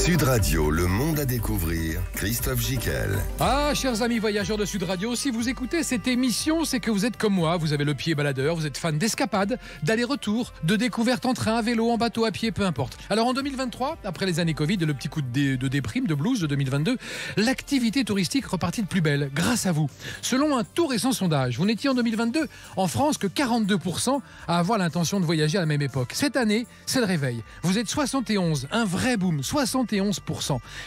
Sud Radio, le monde à découvrir, Christophe Gicquel. Ah, chers amis voyageurs de Sud Radio, si vous écoutez cette émission, c'est que vous êtes comme moi, vous avez le pied baladeur, vous êtes fan d'escapades, d'aller-retour, de découvertes en train, à vélo, en bateau, à pied, peu importe. Alors en 2023, après les années Covid et le petit coup de déprime, de blues de 2022, l'activité touristique repartit de plus belle, grâce à vous. Selon un tout récent sondage, vous n'étiez en 2022 en France que 42% à avoir l'intention de voyager à la même époque. Cette année, c'est le réveil. Vous êtes 71, un vrai boom, 71%.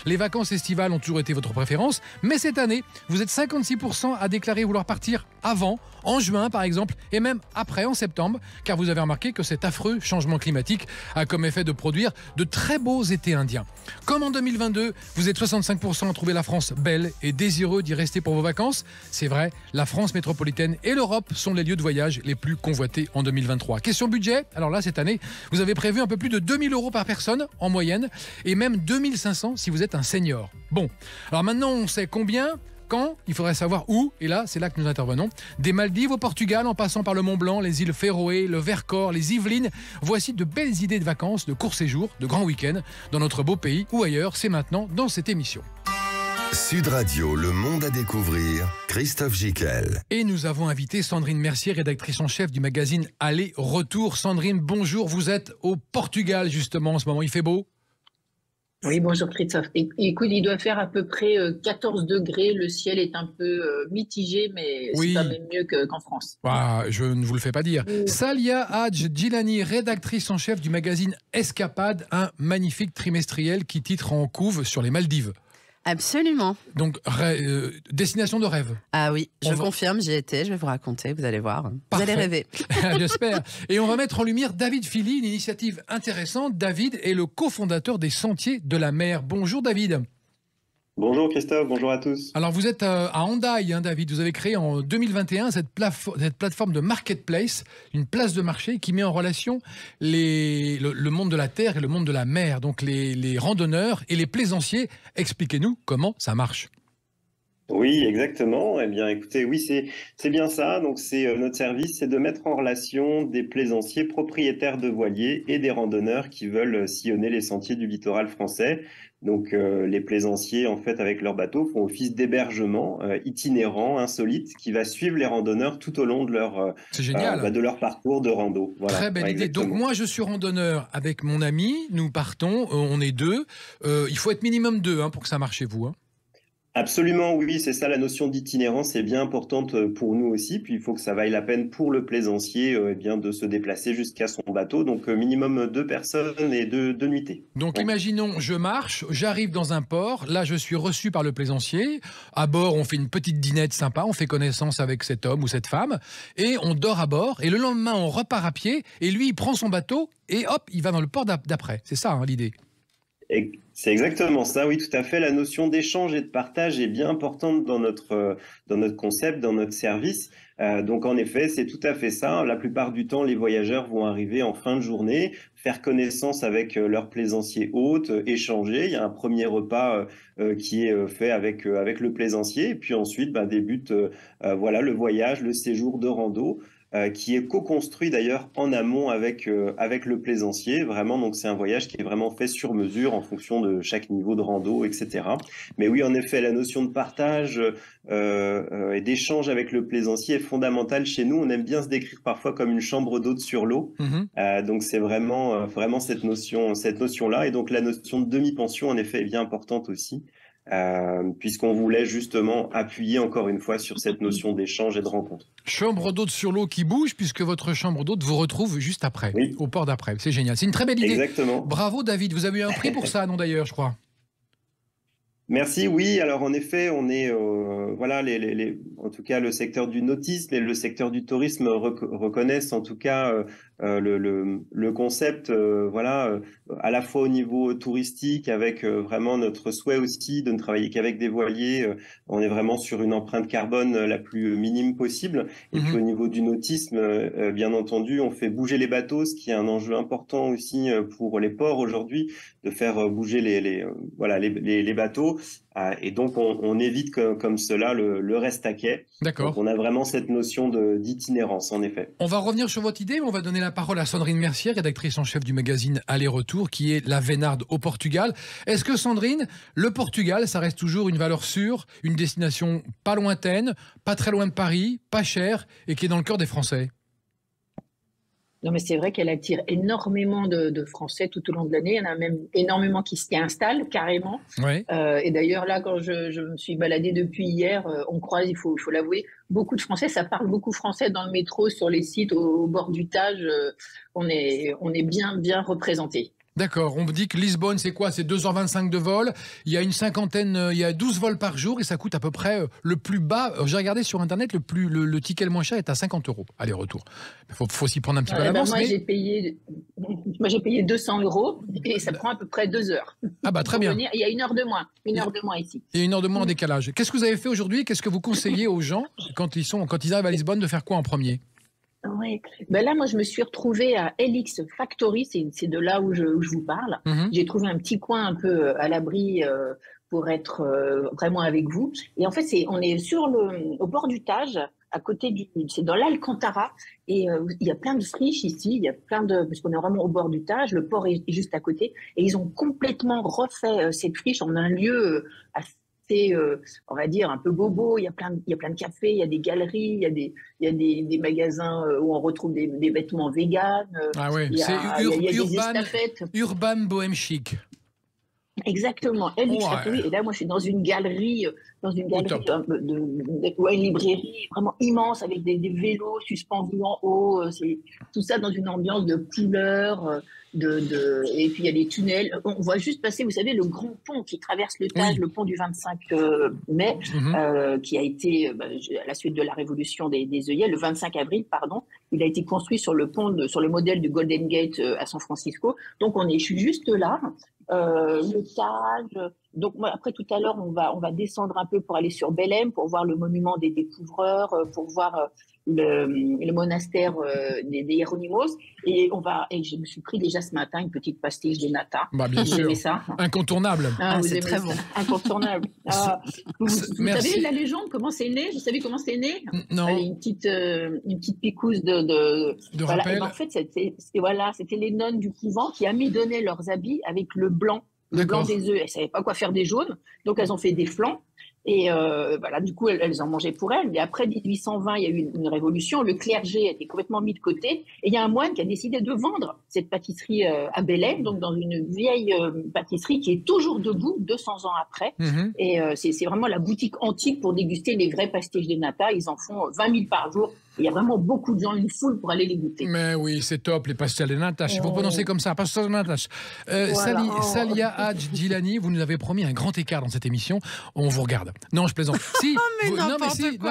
Les vacances estivales ont toujours été votre préférence, mais cette année, vous êtes 56% à déclarer vouloir partir avant, en juin par exemple, et même après, en septembre, car vous avez remarqué que cet affreux changement climatique a comme effet de produire de très beaux étés indiens. Comme en 2022, vous êtes 65% à trouver la France belle et désireux d'y rester pour vos vacances. C'est vrai, la France métropolitaine et l'Europe sont les lieux de voyage les plus convoités en 2023. Question budget, alors là, cette année, vous avez prévu un peu plus de 2000 € par personne en moyenne, et même 2500 si vous êtes un senior. Bon, alors maintenant on sait combien, quand, il faudrait savoir où, et là c'est là que nous intervenons. Des Maldives au Portugal, en passant par le Mont Blanc, les îles Féroé, le Vercors, les Yvelines, voici de belles idées de vacances, de courts séjours, de grands week-ends dans notre beau pays ou ailleurs, c'est maintenant dans cette émission. Sud Radio, le monde à découvrir, Christophe Gicquel. Et nous avons invité Sandrine Mercier, rédactrice en chef du magazine Aller-Retour. Sandrine, bonjour, vous êtes au Portugal justement en ce moment, il fait beau? Oui, bonjour Christophe. Écoute, il doit faire à peu près 14 degrés. Le ciel est un peu mitigé, mais oui, c'est quand même mieux qu'en France. Ah, je ne vous le fais pas dire. Salia Hadj Djilani, rédactrice en chef du magazine Escapade, un magnifique trimestriel qui titre en couve sur les Maldives. Absolument. Donc, destination de rêve. Ah oui, je confirme, j'y étais, je vais vous raconter, vous allez voir. Parfait. Vous allez rêver. J'espère. Et on va mettre en lumière David Philly, une initiative intéressante. David est le cofondateur des Sentiers de la Mer. Bonjour David. Bonjour Christophe, bonjour à tous. Alors vous êtes à Hendaye, David. Vous avez créé en 2021 cette plateforme de marketplace, une place de marché qui met en relation le monde de la terre et le monde de la mer, donc les randonneurs et les plaisanciers. Expliquez-nous comment ça marche. Oui, exactement. Eh bien, écoutez, oui, c'est bien ça. Donc, c'est notre service, c'est de mettre en relation des plaisanciers propriétaires de voiliers et des randonneurs qui veulent sillonner les sentiers du littoral français. Donc, les plaisanciers, en fait, avec leur bateau, font office d'hébergement itinérant, insolite, qui va suivre les randonneurs tout au long de de leur parcours de rando. Voilà. Très belle idée. Donc, moi, je suis randonneur avec mon ami. Nous partons. On est deux. Il faut être minimum deux pour que ça marche chez vous. Absolument, oui, c'est ça, la notion d'itinérance est bien importante pour nous aussi. Puis il faut que ça vaille la peine pour le plaisancier de se déplacer jusqu'à son bateau. Donc minimum 2 personnes et 2 nuitées. Donc imaginons, je marche, j'arrive dans un port, là je suis reçu par le plaisancier. À bord, on fait une petite dînette sympa, on fait connaissance avec cet homme ou cette femme et on dort à bord. Et le lendemain, on repart à pied et lui, il prend son bateau et hop, il va dans le port d'après. C'est ça l'idée. C'est exactement ça, oui, tout à fait. La notion d'échange et de partage est bien importante dans notre concept, dans notre service. Donc, en effet, c'est tout à fait ça. La plupart du temps, les voyageurs vont arriver en fin de journée, faire connaissance avec leur plaisancier hôte, échanger. Il y a un premier repas qui est fait avec le plaisancier. Et puis ensuite, débute le voyage, le séjour de rando. Qui est co-construit d'ailleurs en amont avec le plaisancier. Vraiment, donc c'est un voyage qui est vraiment fait sur mesure en fonction de chaque niveau de rando, etc. Mais oui, en effet, la notion de partage et d'échange avec le plaisancier est fondamentale chez nous. On aime bien se décrire parfois comme une chambre d'hôte sur l'eau. Donc c'est vraiment cette notion-là. Et donc la notion de demi-pension, en effet, est bien importante aussi. Puisqu'on voulait justement appuyer encore une fois sur cette notion d'échange et de rencontre. Chambre d'hôte sur l'eau qui bouge, puisque votre chambre d'hôte vous retrouve juste après, oui, au port d'après. C'est génial, c'est une très belle idée. Exactement. Bravo David, vous avez eu un prix pour ça, non d'ailleurs, je crois. Merci, oui. Alors en effet, on est en tout cas le secteur du nautisme et le secteur du tourisme reconnaissent en tout cas le concept à la fois au niveau touristique avec vraiment notre souhait aussi de ne travailler qu'avec des voiliers. On est vraiment sur une empreinte carbone la plus minime possible. Et puis au niveau du nautisme, bien entendu, on fait bouger les bateaux, ce qui est un enjeu important aussi pour les ports aujourd'hui, de faire bouger les bateaux. Et donc, on évite comme cela le reste à quai. D'accord. Donc, on a vraiment cette notion d'itinérance, en effet. On va revenir sur votre idée, mais on va donner la parole à Sandrine Mercier, rédactrice en chef du magazine Aller-Retour, qui est la Vénarde au Portugal. Est-ce que, Sandrine, le Portugal, ça reste toujours une valeur sûre, une destination pas lointaine, pas très loin de Paris, pas chère, et qui est dans le cœur des Français? Non, mais c'est vrai qu'elle attire énormément de Français tout au long de l'année. Il y en a même énormément qui s'y installent carrément. Oui. Et d'ailleurs, là, quand je me suis baladée depuis hier, on croise, il faut l'avouer, beaucoup de Français. Ça parle beaucoup français dans le métro, sur les sites, au bord du Tage. On est bien représentés. D'accord, on me dit que Lisbonne, c'est quoi? C'est 2h25 de vol, il y a 12 vols par jour et ça coûte à peu près le plus bas. J'ai regardé sur Internet, le ticket le moins cher est à 50 € aller-retour. Il faut s'y prendre un petit peu à l'avance. Moi, j'ai payé 200 € et ça prend à peu près 2 heures. Ah bah très bien. Il y a 1 heure de moins, ici. Il y a 1 heure de moins en décalage. Qu'est-ce que vous avez fait aujourd'hui? Qu'est-ce que vous conseillez aux gens quand ils arrivent à Lisbonne de faire quoi en premier? Oui. Ben là, moi, je me suis retrouvée à LX Factory, c'est de là où je vous parle. J'ai trouvé un petit coin un peu à l'abri pour être vraiment avec vous. Et en fait, on est au bord du Tage, à côté c'est dans l'Alcantara, et il y a plein de friches ici, parce qu'on est vraiment au bord du Tage, le port est juste à côté, et ils ont complètement refait cette friche en un lieu assez, on va dire, un peu bobo. Il y a plein de cafés, il y a des galeries, il y a des magasins où on retrouve des vêtements véganes. Ah ouais, il y a des estafettes. Urban bohème chic. Exactement, LX Factory. Et là, moi, je suis dans une galerie, une librairie vraiment immense avec des vélos suspendus en haut. C'est tout ça dans une ambiance de couleurs. Et puis il y a des tunnels. On voit juste passer, vous savez, le grand pont qui traverse le Tage, le pont du 25 mai, qui a été, à la suite de la révolution des œillets, le 25 avril, pardon, il a été construit sur le modèle du Golden Gate à San Francisco. Donc je suis juste là. Le Tage. Donc moi, après tout à l'heure, on va descendre un peu pour aller sur Belém, pour voir le monument des découvreurs, pour voir le monastère des Hieronymus. Et je me suis pris déjà ce matin une petite pastiche de nata. Bah, bien sûr. Aimez ça? Incontournable. C'est très bon. Incontournable. Vous savez la légende, comment c'est né? Vous savez comment c'est né? Non. Allez, une petite picouse de rappel. En fait, c'était les nonnes du couvent qui amidonaient leurs habits avec le blanc des œufs. Elles ne savaient pas quoi faire des jaunes, donc elles ont fait des flancs. Et du coup, elles en mangeaient pour elles. Mais après 1820, il y a eu une révolution. Le clergé a été complètement mis de côté. Et il y a un moine qui a décidé de vendre cette pâtisserie à Belém, donc dans une vieille pâtisserie qui est toujours debout 200 ans après. Et c'est vraiment la boutique antique pour déguster les vrais pastiches de nata. Ils en font 20 000 par jour. Il y a vraiment beaucoup de gens, une foule pour aller les goûter. Mais oui, c'est top, les pastel de natache. Il faut prononcer comme ça, pastel de natache. Salia Hadj Djilani, vous nous avez promis un grand écart dans cette émission. On vous regarde. Non, je plaisante. Si, là,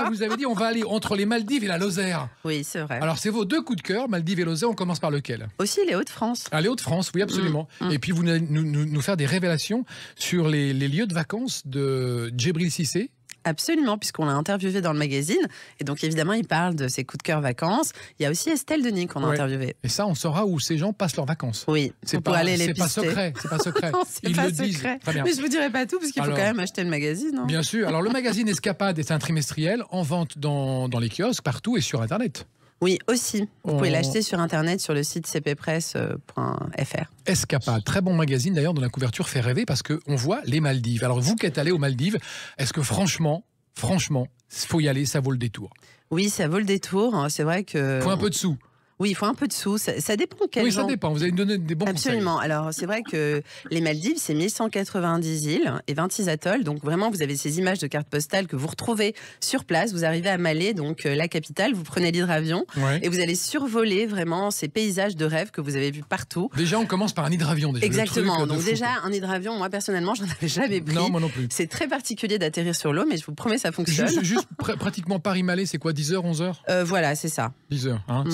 vous avez dit on va aller entre les Maldives et la Lozère. Oui, c'est vrai. Alors, c'est vos deux coups de cœur, Maldives et Lozère. On commence par lequel? Aussi les Hauts-de-France. Ah, les Hauts-de-France, oui, absolument. Et puis, vous allez nous faire des révélations sur les lieux de vacances de Djibril Cissé. Absolument, puisqu'on l'a interviewé dans le magazine. Et donc, évidemment, il parle de ses coups de cœur vacances. Il y a aussi Estelle Denis qu'on a interviewé. Et ça, on saura où ces gens passent leurs vacances. Oui, c'est pas aller les pister. C'est pas secret. Ils le disent. Très bien. Mais je vous dirai pas tout, parce qu'il faut quand même acheter le magazine. Hein. Bien sûr. Alors, le magazine Escapade est un trimestriel en vente dans les kiosques, partout et sur Internet. Oui, aussi. Vous pouvez l'acheter sur Internet, sur le site cppresse.fr. Escapade, très bon magazine d'ailleurs, dont la couverture fait rêver parce qu'on voit les Maldives. Alors vous qui êtes allé aux Maldives, est-ce que franchement, faut y aller, ça vaut le détour? Oui, ça vaut le détour. C'est vrai que... Faut un peu de sous. Oui, il faut un peu de sous. Ça dépend quel genre. Oui, ça dépend. Vous allez me donner des bons conseils. Absolument. Alors, c'est vrai que les Maldives, c'est 1190 îles et 26 atolls. Donc, vraiment, vous avez ces images de cartes postales que vous retrouvez sur place. Vous arrivez à Malé, donc la capitale. Vous prenez l'hydravion et vous allez survoler vraiment ces paysages de rêve que vous avez vus partout. Déjà, on commence par un hydravion. Déjà, exactement. Donc, déjà, un hydravion, moi, personnellement, j'en avais jamais pris. Non, moi non plus. C'est très particulier d'atterrir sur l'eau, mais je vous promets, ça fonctionne. Juste pratiquement Paris-Malé, c'est quoi, 10h, 11h Voilà, c'est ça. 10h. Hein.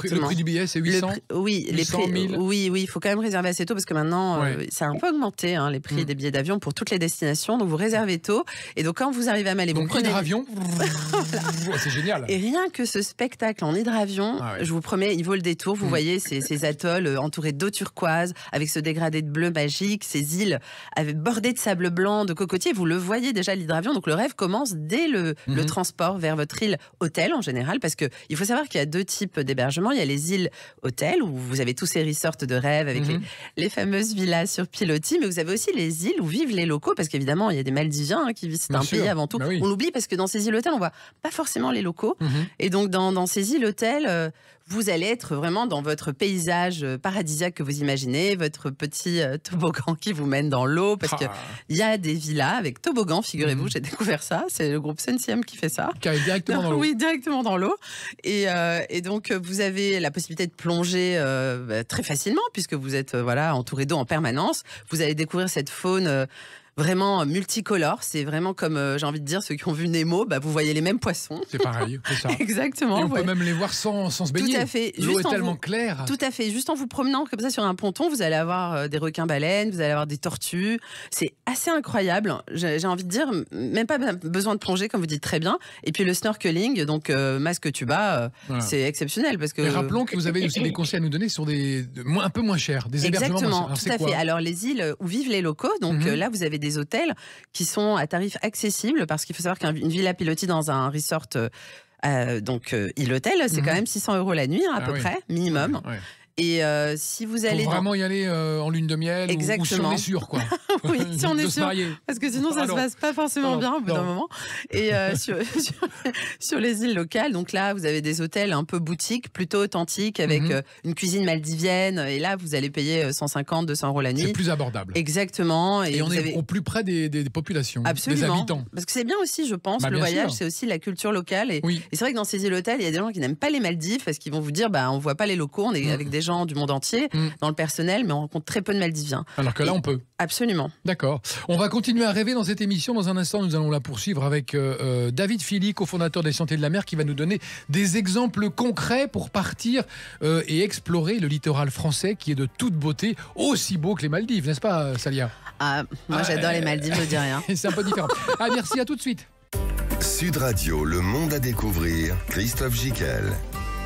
Le prix du billet, c'est 800 Oui, 800, 1000. Oui, il faut quand même réserver assez tôt parce que maintenant, ça a un peu augmenté, hein, les prix des billets d'avion pour toutes les destinations. Donc, vous réservez tôt. Et donc, quand vous arrivez à Malais, vous prenez hydravion. C'est génial. Et rien que ce spectacle en hydravion, je vous promets, il vaut le détour. Vous voyez ces atolls entourés d'eau turquoise, avec ce dégradé de bleu magique, ces îles bordées de sable blanc, de cocotiers. Vous le voyez déjà, l'hydravion. Donc, le rêve commence dès le transport vers votre île hôtel en général, parce que il faut savoir qu'il y a deux types d'hébergement. Il y a les îles hôtels où vous avez tous ces resorts de rêve avec les fameuses villas sur pilotis, mais vous avez aussi les îles où vivent les locaux, parce qu'évidemment il y a des Maldiviens qui visitent un pays avant tout. On l'oublie parce que dans ces îles hôtels on voit pas forcément les locaux, et donc dans ces îles hôtels vous allez être vraiment dans votre paysage paradisiaque que vous imaginez, votre petit toboggan qui vous mène dans l'eau, parce qu'il y a des villas avec toboggan, figurez-vous, j'ai découvert ça, c'est le groupe Sensium qui fait ça. Qui arrive directement dans l'eau. Oui, directement dans l'eau. Et donc, vous avez la possibilité de plonger très facilement, puisque vous êtes entouré d'eau en permanence. Vous allez découvrir cette faune vraiment multicolore. C'est vraiment comme, j'ai envie de dire, ceux qui ont vu Nemo, vous voyez les mêmes poissons. C'est pareil, c'est ça. Exactement. Et on peut même les voir sans se baigner. Tout à fait. L'eau est tellement claire. Tout à fait. Juste en vous promenant comme ça sur un ponton, vous allez avoir des requins-baleines, vous allez avoir des tortues. C'est assez incroyable. J'ai envie de dire, même pas besoin de plonger, comme vous dites très bien. Et puis le snorkeling, donc masque tuba, c'est exceptionnel. Parce que... Et rappelons que vous avez aussi des conseils à nous donner sur un peu moins chers, des hébergements moins chers. Tout à fait. Alors les îles où vivent les locaux, donc là vous avez des hôtels qui sont à tarifs accessibles, parce qu'il faut savoir qu'une villa pilotis dans un resort, île hôtel, c'est quand même 600 € la nuit, à peu près, minimum. Et si vous allez... Faut vraiment y aller en lune de miel. Ou si on est sûr, quoi. Oui, si on est sûr. Marier. Parce que sinon, ça se passe pas forcément bien au bout d'un moment. Et sur les îles locales, donc là, vous avez des hôtels un peu boutiques, plutôt authentiques, avec une cuisine maldivienne. Et là, vous allez payer 150, 200 € la nuit. C'est plus abordable. Exactement. Et on est au plus près des populations, absolument, des habitants. Parce que c'est bien aussi, je pense, le voyage, c'est aussi la culture locale. Et c'est vrai que dans ces îles hôtels, il y a des gens qui n'aiment pas les Maldives, parce qu'ils vont vous dire, on voit pas les locaux, on est avec des gens du monde entier dans le personnel, mais on rencontre très peu de Maldiviens. Alors que là, on peut. Absolument. D'accord. On va continuer à rêver dans cette émission. Dans un instant, nous allons la poursuivre avec David Philly, cofondateur des Sentiers de la Mer, qui va nous donner des exemples concrets pour partir et explorer le littoral français, qui est de toute beauté, aussi beau que les Maldives, n'est-ce pas, Salia? Moi, j'adore les Maldives, je dis rien. C'est un peu différent. Merci, à tout de suite. Sud Radio, le monde à découvrir, Christophe Gicquel.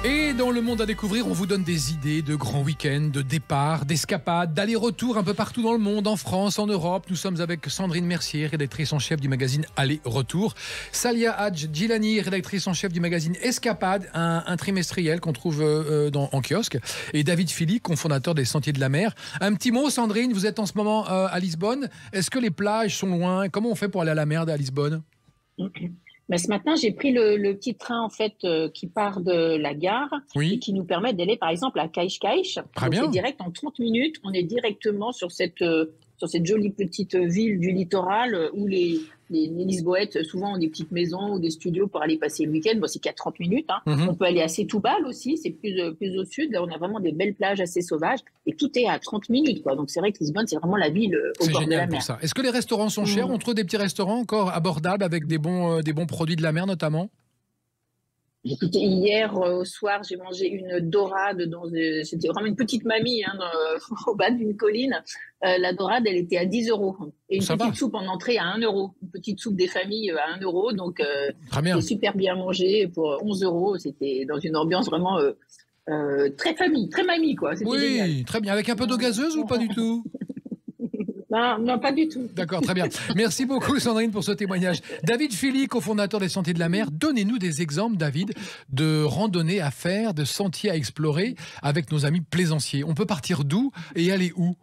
Et dans le monde à découvrir, on vous donne des idées de grands week-ends, de départs, d'escapades, d'allers-retours un peu partout dans le monde, en France, en Europe. Nous sommes avec Sandrine Mercier, rédactrice en chef du magazine Aller-Retour. Salia Hadj Djilani, rédactrice en chef du magazine Escapade, un trimestriel qu'on trouve en kiosque. Et David Philly, cofondateur des Sentiers de la Mer. Un petit mot, Sandrine, vous êtes en ce moment à Lisbonne. Est-ce que les plages sont loin? Comment on fait pour aller à la mer à Lisbonne? Mais ce matin, j'ai pris le petit train en fait qui part de la gare et qui nous permet d'aller par exemple à Cascais. Très bien. C'est direct en 30 minutes. On est directement sur cette jolie petite ville du littoral où les Lisboètes souvent ont des petites maisons ou des studios pour aller passer le week-end. Bon, c'est qu'à 30 minutes. On peut aller à Setúbal aussi, c'est plus au sud. Là, on a vraiment des belles plages assez sauvages et tout est à 30 minutes. Donc c'est vrai que Lisbonne, c'est vraiment la ville au bord de la mer. Ça. Est-ce que les restaurants sont chers? On trouve des petits restaurants encore abordables avec des bons produits de la mer notamment? Écoutez, hier au soir, j'ai mangé une dorade. C'était vraiment une petite mamie au bas d'une colline. La dorade, elle était à 10 €. Et une petite soupe en entrée à 1 €. Une petite soupe des familles à 1 €. Donc, j'ai super bien mangé pour 11 €. C'était dans une ambiance vraiment très famille, très mamie, quoi. C'était génial. Très bien. Avec un peu d'eau gazeuse ou pas du tout? Non, pas du tout. D'accord, très bien. Merci beaucoup, Sandrine, pour ce témoignage. David Philly, cofondateur des Sentiers de la Mer. Donnez-nous des exemples, David, de randonnées à faire, de sentiers à explorer avec nos amis plaisanciers. On peut partir d'où et aller où?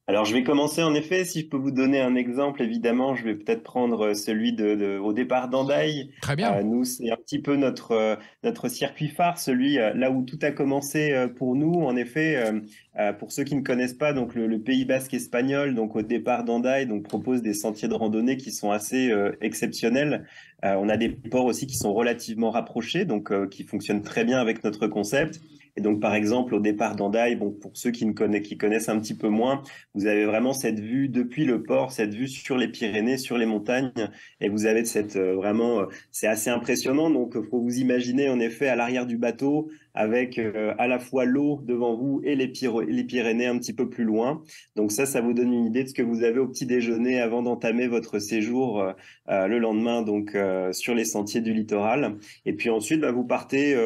Alors, je vais commencer en effet. Si je peux vous donner un exemple, évidemment, je vais peut-être prendre celui au départ d'Hendaye. Très bien. Nous, c'est un petit peu notre circuit phare, celui là où tout a commencé pour nous. En effet, pour ceux qui ne connaissent pas, donc le Pays Basque espagnol, donc au départ d'Hendaye, donc propose des sentiers de randonnée qui sont assez exceptionnels. On a des ports aussi qui sont relativement rapprochés, donc qui fonctionnent très bien avec notre concept. Et donc, par exemple, au départ d'Hendaye, pour ceux qui connaissent un petit peu moins, vous avez vraiment cette vue depuis le port, cette vue sur les Pyrénées, sur les montagnes, et vous avez c'est assez impressionnant. Donc, faut vous imaginer en effet à l'arrière du bateau avec à la fois l'eau devant vous et les Pyrénées un petit peu plus loin. Donc ça vous donne une idée de ce que vous avez au petit déjeuner avant d'entamer votre séjour le lendemain donc sur les sentiers du littoral. Et puis ensuite, vous partez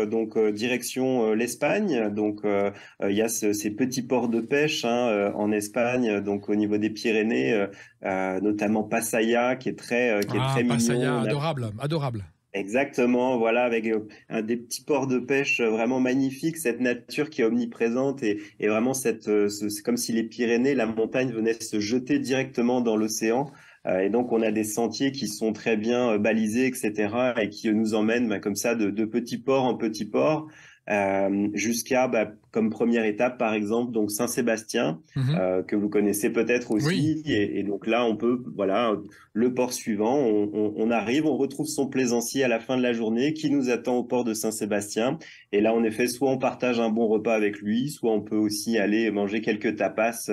direction l'Espagne. Donc il y a ces petits ports de pêche en Espagne, donc au niveau des Pyrénées, notamment Pasaia qui est très Pasaia, mignon. Adorable. Exactement, voilà, avec des petits ports de pêche vraiment magnifiques, cette nature qui est omniprésente et vraiment c'est comme si les Pyrénées, la montagne venait se jeter directement dans l'océan. Et donc on a des sentiers qui sont très bien balisés, etc., et qui nous emmènent comme ça de petit port en petit port. Jusqu'à comme première étape par exemple donc Saint-Sébastien que vous connaissez peut-être aussi. Oui. Et donc là on peut le port suivant, on arrive, on retrouve son plaisancier à la fin de la journée qui nous attend au port de Saint-Sébastien, et là en effet soit on partage un bon repas avec lui, soit on peut aussi aller manger quelques tapas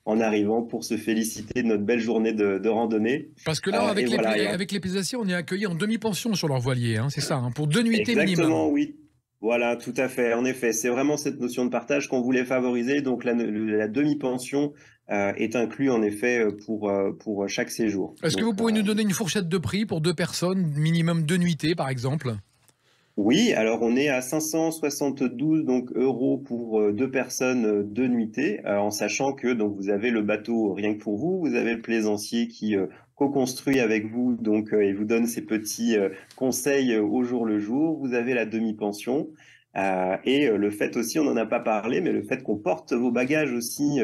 en arrivant pour se féliciter de notre belle journée de randonnée. Parce que là avec les plaisanciers on est accueillis en demi-pension sur leur voilier, c'est ça, pour 2 nuitées minimum. Exactement, oui. Voilà, tout à fait. En effet, c'est vraiment cette notion de partage qu'on voulait favoriser. Donc, la demi-pension est inclue, en effet, pour chaque séjour. Est-ce que vous pouvez nous donner une fourchette de prix pour 2 personnes, minimum 2 nuitées, par exemple ? Oui, alors on est à 572 euros pour 2 personnes, 2 nuitées, en sachant que donc vous avez le bateau rien que pour vous, vous avez le plaisancier qui co-construit avec vous et vous donne ses petits conseils au jour le jour. Vous avez la demi-pension. Et le fait aussi, on n'en a pas parlé, mais le fait qu'on porte vos bagages aussi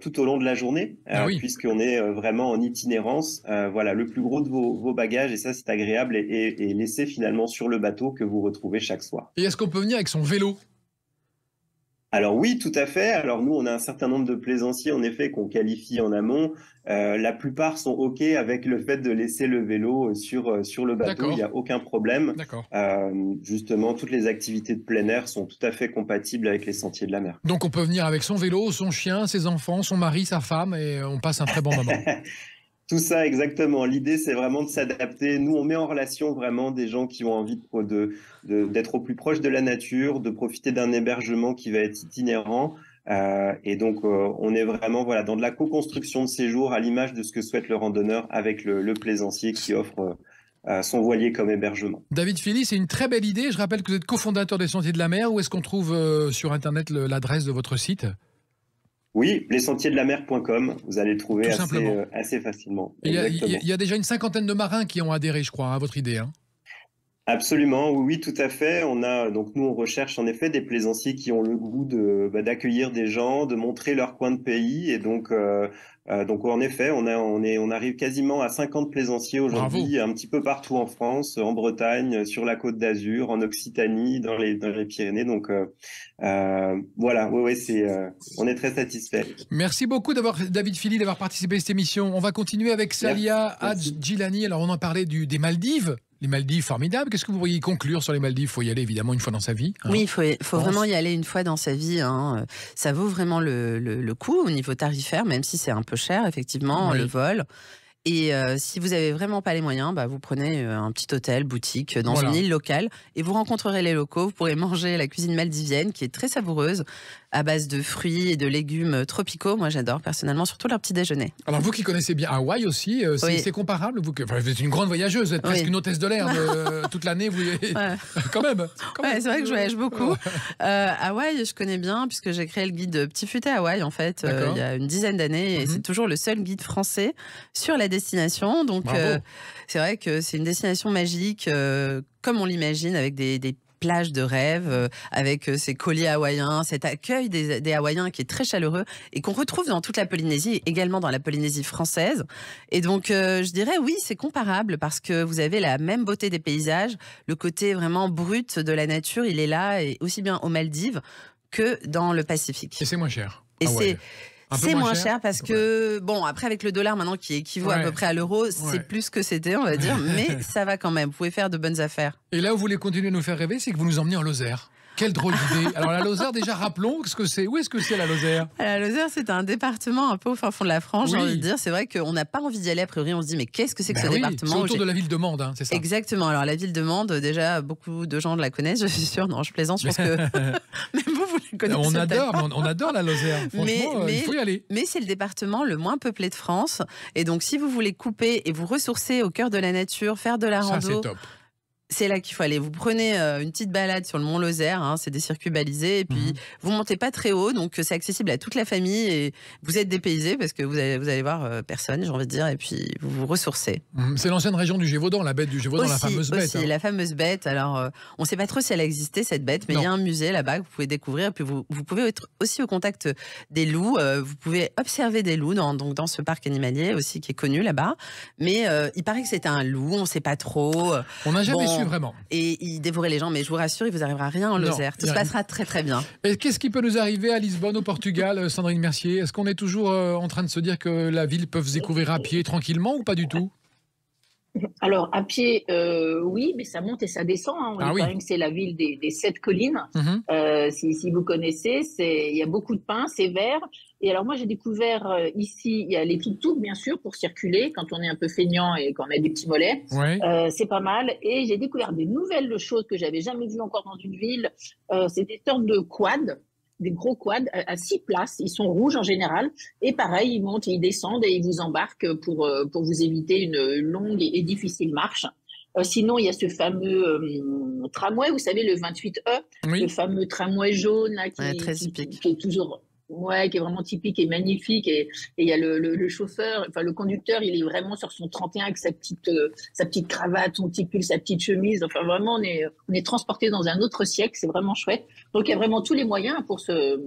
tout au long de la journée, puisqu'on est vraiment en itinérance. Voilà, le plus gros de vos bagages, et ça c'est agréable, et laissé finalement sur le bateau que vous retrouvez chaque soir. Et est-ce qu'on peut venir avec son vélo ? Alors oui, tout à fait. Alors nous, on a un certain nombre de plaisanciers, en effet, qu'on qualifie en amont. La plupart sont OK avec le fait de laisser le vélo sur le bateau. Il n'y a aucun problème. Justement, toutes les activités de plein air sont tout à fait compatibles avec les sentiers de la mer. Donc on peut venir avec son vélo, son chien, ses enfants, son mari, sa femme, et on passe un très bon moment. Tout ça, exactement. L'idée, c'est vraiment de s'adapter. Nous, on met en relation vraiment des gens qui ont envie d'être au plus proche de la nature, de profiter d'un hébergement qui va être itinérant. Et donc, on est vraiment dans de la co-construction de séjour à l'image de ce que souhaite le randonneur avec le plaisancier qui offre son voilier comme hébergement. David Philly, c'est une très belle idée. Je rappelle que vous êtes cofondateur des Sentiers de la Mer. Où est-ce qu'on trouve sur Internet l'adresse de votre site ? Oui, lessentiersdelamer.com, vous allez le trouver assez facilement. Il y a déjà une 50aine de marins qui ont adhéré, je crois, à votre idée. Absolument, oui, tout à fait. Nous, on recherche en effet des plaisanciers qui ont le goût d'accueillir des gens, de montrer leur coin de pays, et donc en effet, on arrive quasiment à 50 plaisanciers aujourd'hui, un petit peu partout en France, en Bretagne, sur la Côte d'Azur, en Occitanie, dans les Pyrénées. Donc voilà, on est très satisfait. Merci beaucoup David Philly d'avoir participé à cette émission. On va continuer avec Salia Hadj-Djilani. Alors on en parlait des Maldives. Les Maldives, formidable. Qu'est-ce que vous pourriez conclure sur les Maldives ? Il faut y aller évidemment une fois dans sa vie. Oui, il faut vraiment y aller une fois dans sa vie. Ça vaut vraiment le coup au niveau tarifaire, même si c'est un peu cher, effectivement, le vol. Et si vous n'avez vraiment pas les moyens, vous prenez un petit hôtel, boutique dans une île locale et vous rencontrerez les locaux. Vous pourrez manger la cuisine maldivienne qui est très savoureuse à base de fruits et de légumes tropicaux. Moi, j'adore personnellement, surtout leur petit déjeuner. Alors, vous qui connaissez bien Hawaï aussi, c'est comparable. Vous êtes une grande voyageuse, vous êtes presque une hôtesse de l'air toute l'année. Quand même. C'est vrai que je voyage beaucoup. Hawaï, je connais bien puisque j'ai créé le guide Petit Futé Hawaï, en fait, il y a une dizaine d'années. Et c'est toujours le seul guide français sur la destination. Donc, c'est vrai que c'est une destination magique, comme on l'imagine, avec des plages de rêve, avec ces colliers hawaïens, cet accueil des Hawaïens qui est très chaleureux et qu'on retrouve dans toute la Polynésie, également dans la Polynésie française. Et donc, je dirais oui, c'est comparable parce que vous avez la même beauté des paysages, le côté vraiment brut de la nature, il est là, et aussi bien aux Maldives que dans le Pacifique. Et c'est moins cher. Et c'est moins cher parce que, après avec le dollar maintenant qui équivaut à peu près à l'euro, c'est plus que c'était, on va dire, mais ça va quand même. Vous pouvez faire de bonnes affaires. Et là où vous voulez continuer à nous faire rêver, c'est que vous nous emmenez en Lozère. Quelle drôle d'idée. Alors la Lozère, déjà rappelons ce que c'est. Où est-ce que c'est la Lozère? La Lozère, c'est un département un peu au fin fond de la France, j'ai envie de dire. C'est vrai qu'on n'a pas envie d'y aller, a priori, on se dit mais qu'est-ce que c'est que ce département? C'est autour de la ville de Mende, hein, c'est ça? Exactement, alors la ville de Mende, déjà beaucoup de gens la connaissent, je suis sûre, non je plaisante, je pense que même vous la connaissez. On adore la Lozère, franchement, il faut y aller. Mais c'est le département le moins peuplé de France, et donc si vous voulez couper et vous ressourcer au cœur de la nature, faire de la rando... Ça c'est top. C'est là qu'il faut aller. Vous prenez une petite balade sur le mont Lozère, hein, c'est des circuits balisés, et puis vous montez pas très haut, donc c'est accessible à toute la famille, et vous êtes dépaysé parce que vous allez voir personne, j'ai envie de dire, et puis vous vous ressourcez. C'est l'ancienne région du Gévaudan, la bête du Gévaudan, la fameuse bête. La fameuse bête. Alors, on ne sait pas trop si elle a existé, cette bête, mais il y a un musée là-bas que vous pouvez découvrir, et puis vous pouvez être aussi au contact des loups, vous pouvez observer des loups dans ce parc animalier aussi qui est connu là-bas, mais il paraît que c'était un loup, on ne sait pas trop. On n'a jamais su vraiment. Et il dévorait les gens, mais je vous rassure, il vous arrivera rien en Lozère. Tout se passera très très bien. Et qu'est-ce qui peut nous arriver à Lisbonne, au Portugal, Sandrine Mercier? Est-ce qu'on est toujours en train de se dire que la ville peut se découvrir à pied tranquillement ou pas du tout? Alors, à pied, oui, mais ça monte et ça descend. Hein. On dit quand même que c'est la ville des 7 collines. Si vous connaissez, il y a beaucoup de pins, c'est vert. Et alors, moi, j'ai découvert ici, il y a les tuk-tuk, bien sûr, pour circuler quand on est un peu feignant et qu'on a des petits mollets. Ouais. C'est pas mal. Et j'ai découvert des nouvelles choses que j'avais jamais vues encore dans une ville. C'est des sortes de quads. Des gros quads à 6 places, ils sont rouges en général, et pareil, ils montent et ils descendent et ils vous embarquent pour vous éviter une longue et difficile marche. Sinon, il y a ce fameux tramway, vous savez, le 28E, le fameux tramway jaune là, qui est toujours... Ouais, qui est vraiment typique et magnifique. Et il y a le chauffeur, enfin le conducteur, il est vraiment sur son 31 avec sa petite cravate, son petit pull, sa petite chemise. Enfin, vraiment, on est transporté dans un autre siècle. C'est vraiment chouette. Donc, il y a vraiment tous les moyens pour se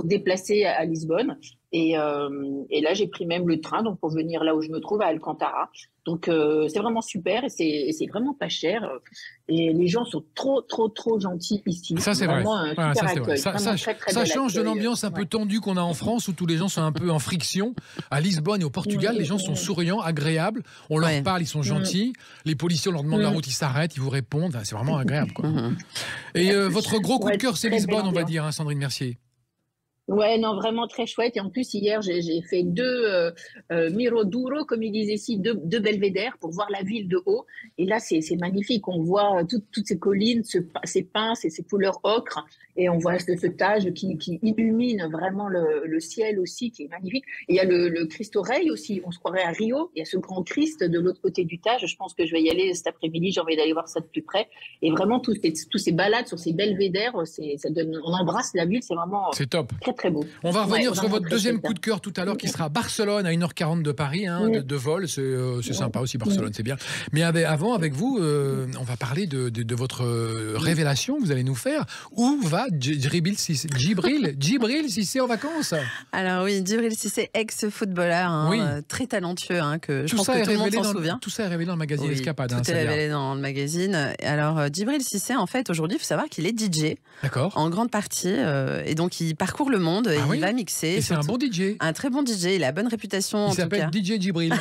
déplacer à Lisbonne. Et là, j'ai pris même le train donc pour venir là où je me trouve, à Alcantara. Donc, c'est vraiment super et c'est vraiment pas cher. Et les gens sont trop gentils ici. Ça, c'est vrai. Un super accueil. Ça change de l'ambiance un peu tendue qu'on a en France où tous les gens sont un peu en friction. À Lisbonne et au Portugal, les gens sont souriants, agréables. On leur parle, ils sont gentils. Les policiers, on leur demande la route, ils s'arrêtent, ils vous répondent. C'est vraiment agréable, quoi. Et votre gros coup de cœur, c'est Lisbonne, on va dire, hein, Sandrine Mercier. Ouais, non, vraiment très chouette. Et en plus, hier, j'ai fait 2 Miradoro, comme ils disent ici, 2 belvédères pour voir la ville de haut. Et là, c'est magnifique. On voit toutes ces collines, ces pins, ces couleurs ocre. Et on voit ce Tage qui illumine vraiment le ciel aussi, qui est magnifique. Et il y a le Cristo Rei aussi. On se croirait à Rio. Il y a ce grand Christ de l'autre côté du Tage. Je pense que je vais y aller cet après-midi. J'ai envie d'aller voir ça de plus près. Et vraiment, tous ces balades sur ces belvédères, on embrasse la ville. C'est vraiment top. Très beau. On va revenir sur votre deuxième coup de cœur tout à l'heure qui sera Barcelone à 1h40 de Paris, hein, de vol. C'est sympa aussi, Barcelone, c'est bien. Mais avant, avec vous, on va parler de votre révélation que vous allez nous faire. Où va Djibril Cissé en vacances? Alors oui, Djibril Cissé, ex-footballeur, très talentueux, que je pense que tout le monde s'en souvient. Tout ça est révélé dans le magazine Escapade. Tout est révélé dans le magazine. Alors Djibril Cissé, en fait, aujourd'hui, il faut savoir qu'il est DJ. D'accord. En grande partie. Et donc, il parcourt le monde, il va mixer. Et c'est un bon DJ. Un très bon DJ, il a bonne réputation. Il s'appelle DJ Djibril.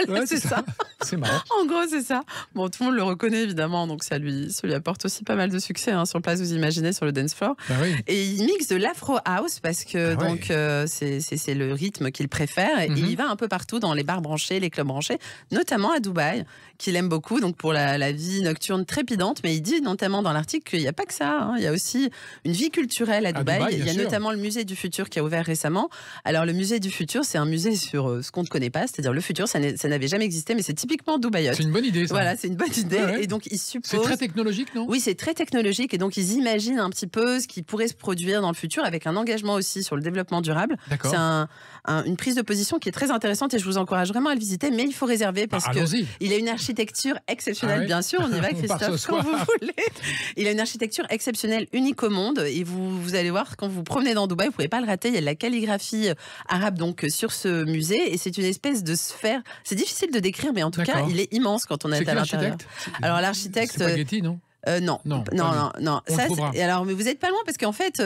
Voilà, c'est ça. C'est marrant. En gros, c'est ça. Bon, tout le monde le reconnaît évidemment, donc ça lui apporte aussi pas mal de succès sur Place Vous Imaginez, sur le dance floor. Et il mixe de l'afro house parce que c'est le rythme qu'il préfère. Et il va un peu partout dans les bars branchés, les clubs branchés, notamment à Dubaï, qu'il aime beaucoup, donc pour la vie nocturne trépidante. Mais il dit notamment dans l'article qu'il n'y a pas que ça. Il y a aussi une vie culturelle à Dubaï. Il y a notamment le musée du futur qui a ouvert récemment. Alors le musée du futur, c'est un musée sur ce qu'on ne connaît pas, c'est-à-dire le futur, ça n'avait jamais existé, mais c'est typiquement Dubaïote. C'est une bonne idée, ça. Voilà, c'est une bonne idée. Et donc ils supposent... C'est très technologique, non? Oui, c'est très technologique, et donc ils imaginent un petit peu ce qui pourrait se produire dans le futur, avec un engagement aussi sur le développement durable. C'est une prise de position qui est très intéressante, et je vous encourage vraiment à le visiter, mais il faut réserver parce qu'il a une architecture exceptionnelle, bien sûr. On y va, Christophe, quand vous voulez. Il a une architecture exceptionnelle, unique au monde, et vous allez voir, quand vous promenez dans Dubaï, vous pouvez pas le rater. Il y a de la calligraphie arabe donc sur ce musée, et c'est une espèce de sphère. C'est difficile de décrire, mais en tout cas, il est immense quand on est à l'intérieur. Alors l'architecte, c'est pas Getty, non? Non. Ça, alors, mais vous êtes pas loin parce qu'en fait,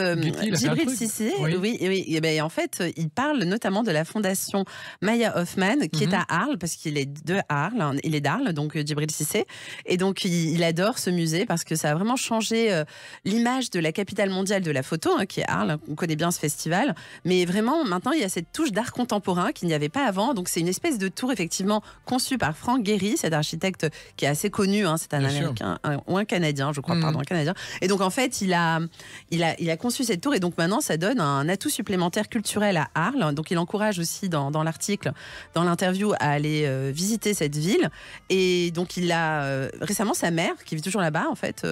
Djibril Cissé, oui, en fait, il parle notamment de la fondation Maya Hoffman qui est à Arles, parce qu'il est de Arles, il est d'Arles, donc Djibril Cissé, et donc il adore ce musée parce que ça a vraiment changé l'image de la capitale mondiale de la photo, qui est Arles. On connaît bien ce festival, mais vraiment maintenant il y a cette touche d'art contemporain qu'il n'y avait pas avant. Donc c'est une espèce de tour effectivement conçue par Frank Gehry, cet architecte qui est assez connu, c'est un Américain ou un Canadien, je crois, un Canadien. Et donc en fait il a conçu cette tour, et donc maintenant ça donne un atout supplémentaire culturel à Arles. Donc il encourage aussi dans l'article, dans l'interview, à aller visiter cette ville. Et donc il a récemment sa mère qui vit toujours là-bas, en fait,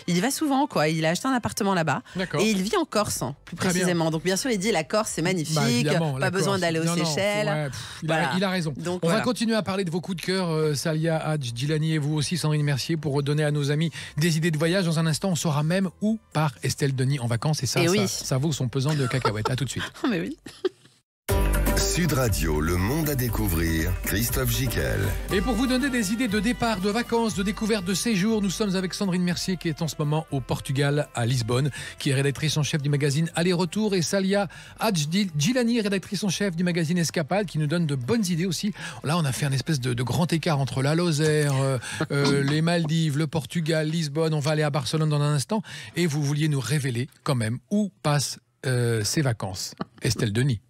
il y va souvent, quoi. Il a acheté un appartement là-bas et il vit en Corse, plus précisément. Donc bien sûr il dit la Corse c'est magnifique, pas besoin d'aller aux Seychelles. Il a raison. Donc, on va continuer à parler de vos coups de cœur, Salia Hadj-Djilani, et vous aussi, Sandrine Mercier, pour redonner à nos amis des idées de voyage. Dans un instant, on saura même où part Estelle Denis en vacances, et ça vaut son pesant de cacahuètes. À tout de suite. Mais oui. Sud Radio, le monde à découvrir, Christophe Gicquel. Et pour vous donner des idées de départ, de vacances, de découverte, de séjour, nous sommes avec Sandrine Mercier qui est en ce moment au Portugal, à Lisbonne, qui est rédactrice en chef du magazine Aller-Retour, et Salia Hadj-Djilani, rédactrice en chef du magazine Escapade, qui nous donne de bonnes idées aussi. Là, on a fait un espèce de grand écart entre la Lozère, les Maldives, le Portugal, Lisbonne. On va aller à Barcelone dans un instant, et vous vouliez nous révéler quand même où passent ces vacances, Estelle Denis.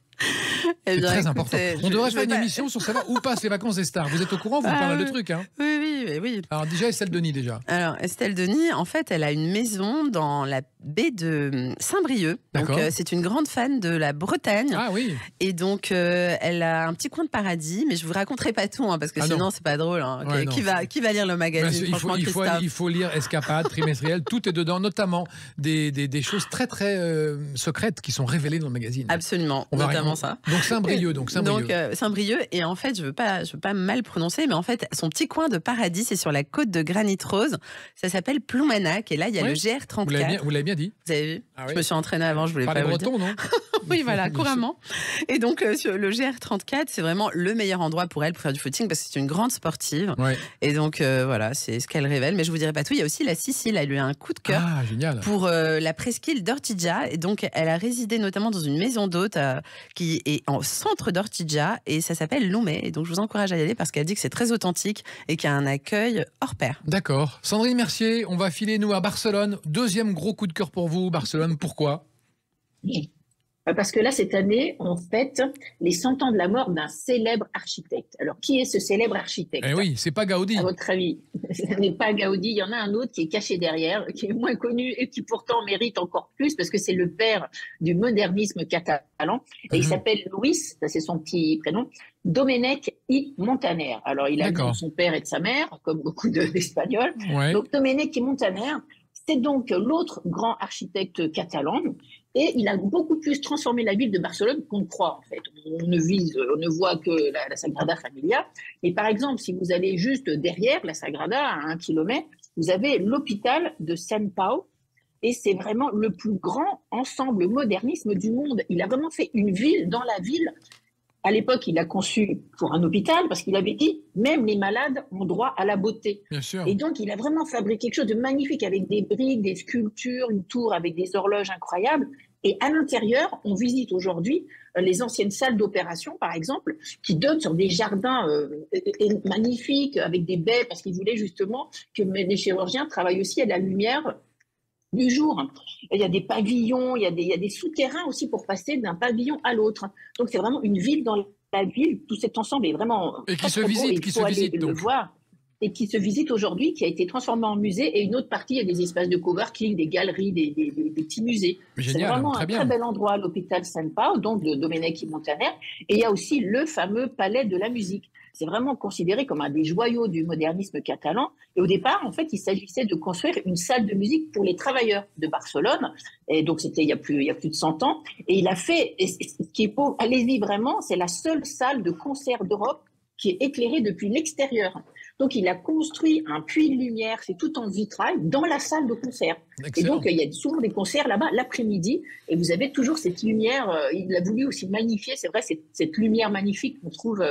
C'est très important. On devrait faire une émission sur savoir où passent les vacances des stars. Vous êtes au courant, vous parlez de trucs, Oui. Alors déjà, Estelle Denis, Alors, Estelle Denis, en fait, elle a une maison dans la baie de Saint-Brieuc. Donc, c'est une grande fan de la Bretagne. Ah oui. Et donc, elle a un petit coin de paradis, mais je vous raconterai pas tout, parce que sinon, c'est pas drôle. Qui va lire le magazine, il faut lire Escapade, trimestriel, tout est dedans, notamment des choses très très secrètes qui sont révélées dans le magazine. Absolument, notamment ça. Donc Saint-Brieuc. Et en fait, je veux pas mal prononcer, mais en fait, son petit coin de paradis, c'est sur la côte de Granit Rose. Ça s'appelle Ploumanac, et là, il y a le GR34. Vous l'avez bien dit. Vous avez vu? Je me suis entraînée avant, je voulais pas les vous le Bretons, dire. non? Oui, voilà, couramment. Et donc, le GR34, c'est vraiment le meilleur endroit pour elle pour faire du footing, parce que c'est une grande sportive. Ouais. Et donc, voilà, c'est ce qu'elle révèle. Mais je vous dirai pas tout. Il y a aussi la Sicile. Elle lui a un coup de cœur pour la presqu'île d'Ortigia. Et donc, elle a résidé notamment dans une maison d'hôte qui est en centre d'Ortigia, et ça s'appelle Loumé. Et donc, je vous encourage à y aller parce qu'elle dit que c'est très authentique et qu'il y a un accueil hors pair. D'accord. Sandrine Mercier, on va filer, nous, à Barcelone. Deuxième gros coup de cœur pour vous, Barcelone. Pourquoi? Parce que là, cette année, on fête les 100 ans de la mort d'un célèbre architecte. Alors, qui est ce célèbre architecte? Eh oui, c'est pas Gaudi. À votre avis, ce n'est pas Gaudi. Il y en a un autre qui est caché derrière, qui est moins connu et qui pourtant mérite encore plus, parce que c'est le père du modernisme catalan. Et il s'appelle Luis, ça c'est son petit prénom, Domènech i Montaner. Alors, il a le nom de son père et de sa mère, comme beaucoup d'Espagnols. Ouais. Donc, Domènech i Montaner, c'est donc l'autre grand architecte catalan, et il a beaucoup plus transformé la ville de Barcelone qu'on ne croit, en fait. On ne voit que la Sagrada Familia. Et par exemple, si vous allez juste derrière la Sagrada, à 1 kilomètre, vous avez l'hôpital de Sant Pau, et c'est vraiment le plus grand ensemble modernisme du monde. Il a vraiment fait une ville dans la ville. À l'époque, il a conçu pour un hôpital parce qu'il avait dit même les malades ont droit à la beauté. Bien sûr. Et donc, il a vraiment fabriqué quelque chose de magnifique avec des briques, des sculptures, une tour avec des horloges incroyables. Et à l'intérieur, on visite aujourd'hui les anciennes salles d'opération, par exemple, qui donnent sur des jardins magnifiques avec des baies, parce qu'il voulait justement que les chirurgiens travaillent aussi à la lumière du jour. Il y a des pavillons, il y a des souterrains aussi pour passer d'un pavillon à l'autre. Donc c'est vraiment une ville dans la ville. Tout cet ensemble est vraiment et qui se visite, le voir. Et qui se visite aujourd'hui, qui a été transformé en musée, et une autre partie, il y a des espaces de coworking, des galeries, des petits musées. Génial, c'est vraiment très bel endroit, l'hôpital Sant Pau, donc de Domènech i Montaner. Et il y a aussi le fameux palais de la musique. C'est vraiment considéré comme un des joyaux du modernisme catalan. Et au départ, en fait, il s'agissait de construire une salle de musique pour les travailleurs de Barcelone. Et donc, c'était il y a plus de 100 ans. Et il a fait, et ce qui est beau, allez-y vraiment, c'est la seule salle de concert d'Europe qui est éclairée depuis l'extérieur. Donc, il a construit un puits de lumière, c'est tout en vitrail, dans la salle de concert. Excellent. Et donc, il y a souvent des concerts là-bas l'après-midi, et vous avez toujours cette lumière. Il a voulu aussi magnifier, c'est vrai, cette lumière magnifique qu'on trouve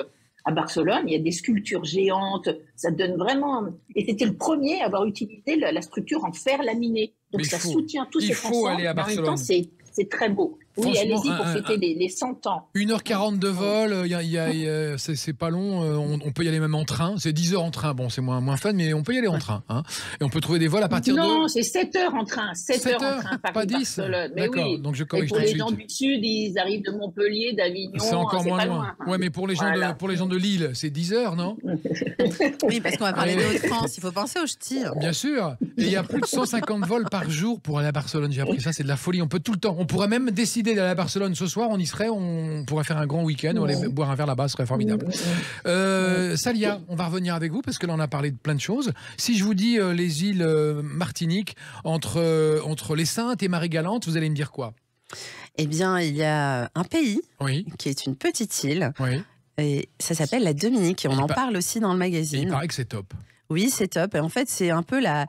à Barcelone, il y a des sculptures géantes, ça donne vraiment... Et c'était le premier à avoir utilisé la structure en fer laminé. Donc ça soutient tous ces ensemble. Il faut aller à Barcelone. En même temps, c'est très beau. Oui, allez-y pour fêter les 100 ans. 1h40 de vol, c'est pas long, on peut y aller même en train, c'est 10 heures en train, bon c'est moins fun, mais on peut y aller en train. Hein. Et on peut trouver des vols à partir Non, c'est 7 heures en train, 7 heures en train, pas 10. D'accord, oui. Donc je corrige. Et pour les gens du Sud, ils arrivent de Montpellier, d'Avignon, c'est encore moins loin. Ouais, mais pour les gens de Lille, c'est 10 heures, non? Oui, parce qu'on va parler de Hauts-de-France, il faut penser aux ch'tis. Bien sûr, et il y a plus de 150 vols par jour pour aller à Barcelone, j'ai appris ça, c'est de la folie, on peut tout le temps, on pourrait même décider d'aller à Barcelone ce soir, on y serait, on pourrait faire un grand week-end, on aller boire un verre là-bas, ce serait formidable. Salia, on va revenir avec vous parce que là on a parlé de plein de choses. Si je vous dis les îles Martinique, entre les Saintes et Marie-Galante, vous allez me dire quoi? Eh bien, il y a un pays qui est une petite île, et ça s'appelle la Dominique, et on en parle aussi dans le magazine. Et il paraît que c'est top. Oui, c'est top. Et en fait, c'est un peu la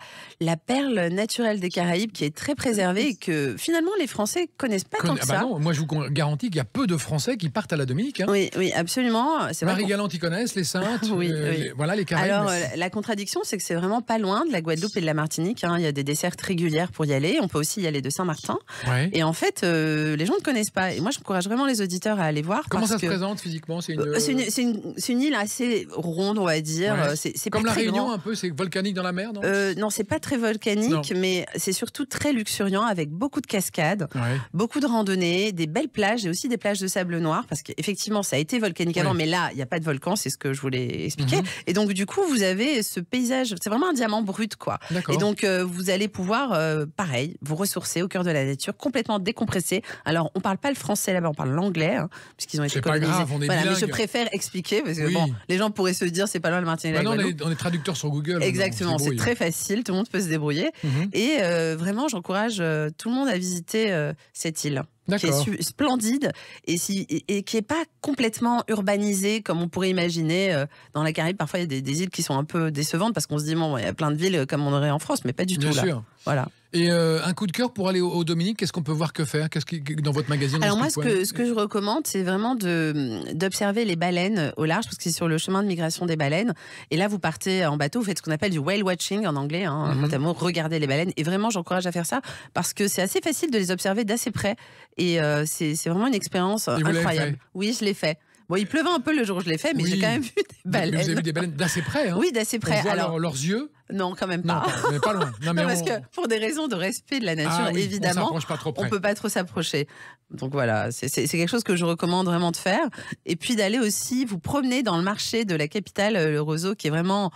perle naturelle des Caraïbes qui est très préservée et que finalement les Français connaissent pas tant que ça. Non, moi je vous garantis qu'il y a peu de Français qui partent à la Dominique. Hein. Oui, absolument. Marie-Galante, ils connaissent, les Saintes, oui. Voilà, les Caraïbes. Alors, la contradiction, c'est que c'est vraiment pas loin de la Guadeloupe et de la Martinique. Hein. Il y a des dessertes régulières pour y aller. On peut aussi y aller de Saint-Martin. Ouais. Et en fait, les gens ne connaissent pas. Et moi, j'encourage vraiment les auditeurs à aller voir. Comment ça se présente physiquement? C'est une île assez ronde, on va dire. Ouais. C'est comme pas la très Réunion, grand. un peu, c'est volcanique dans la mer, non? Non, c'est pas très volcanique, mais c'est surtout très luxuriant avec beaucoup de cascades, beaucoup de randonnées, des belles plages et aussi des plages de sable noir parce qu'effectivement, ça a été volcanique avant, mais là, il n'y a pas de volcan, c'est ce que je voulais expliquer. Et donc, du coup, vous avez ce paysage, c'est vraiment un diamant brut, quoi. Et donc, vous allez pouvoir, pareil, vous ressourcer au cœur de la nature, complètement décompresser. Alors, on parle pas le français là-bas, on parle l'anglais, hein, puisqu'ils ont été colonisés. C'est pas grave, on est bilingue. Mais je préfère expliquer parce que bon, les gens pourraient se dire, c'est pas loin le Martinique. On est traducteur sur Google. Exactement, c'est très facile, tout le monde peut se débrouiller. Et vraiment, j'encourage tout le monde à visiter cette île. Qui est splendide et qui n'est pas complètement urbanisée comme on pourrait imaginer. Dans la Caraïbe, parfois, il y a des îles qui sont un peu décevantes parce qu'on se dit, bon, il y a plein de villes comme on aurait en France, mais pas du tout. Bien sûr. Voilà. Et un coup de cœur pour aller au Dominique, qu'est-ce qu'on peut voir, que faire? Qu'est-ce qui, dans votre magazine? Alors moi, ce que je recommande, c'est vraiment d'observer les baleines au large, parce que c'est sur le chemin de migration des baleines. Et là, vous partez en bateau, vous faites ce qu'on appelle du whale watching en anglais, notamment regarder les baleines. Et vraiment, j'encourage à faire ça, parce que c'est assez facile de les observer d'assez près. Et c'est vraiment une expérience incroyable. Oui, je l'ai fait. Bon, il pleuvait un peu le jour où je l'ai fait, mais j'ai quand même vu des baleines. Vous avez vu des baleines d'assez près, hein? Oui, d'assez près. On voit leurs yeux? Non, quand même pas. Non, mais pas loin. Non, mais parce que pour des raisons de respect de la nature, évidemment, on ne peut pas trop s'approcher. Donc voilà, c'est quelque chose que je recommande vraiment de faire. Et puis d'aller aussi vous promener dans le marché de la capitale, le Roseau, qui est vraiment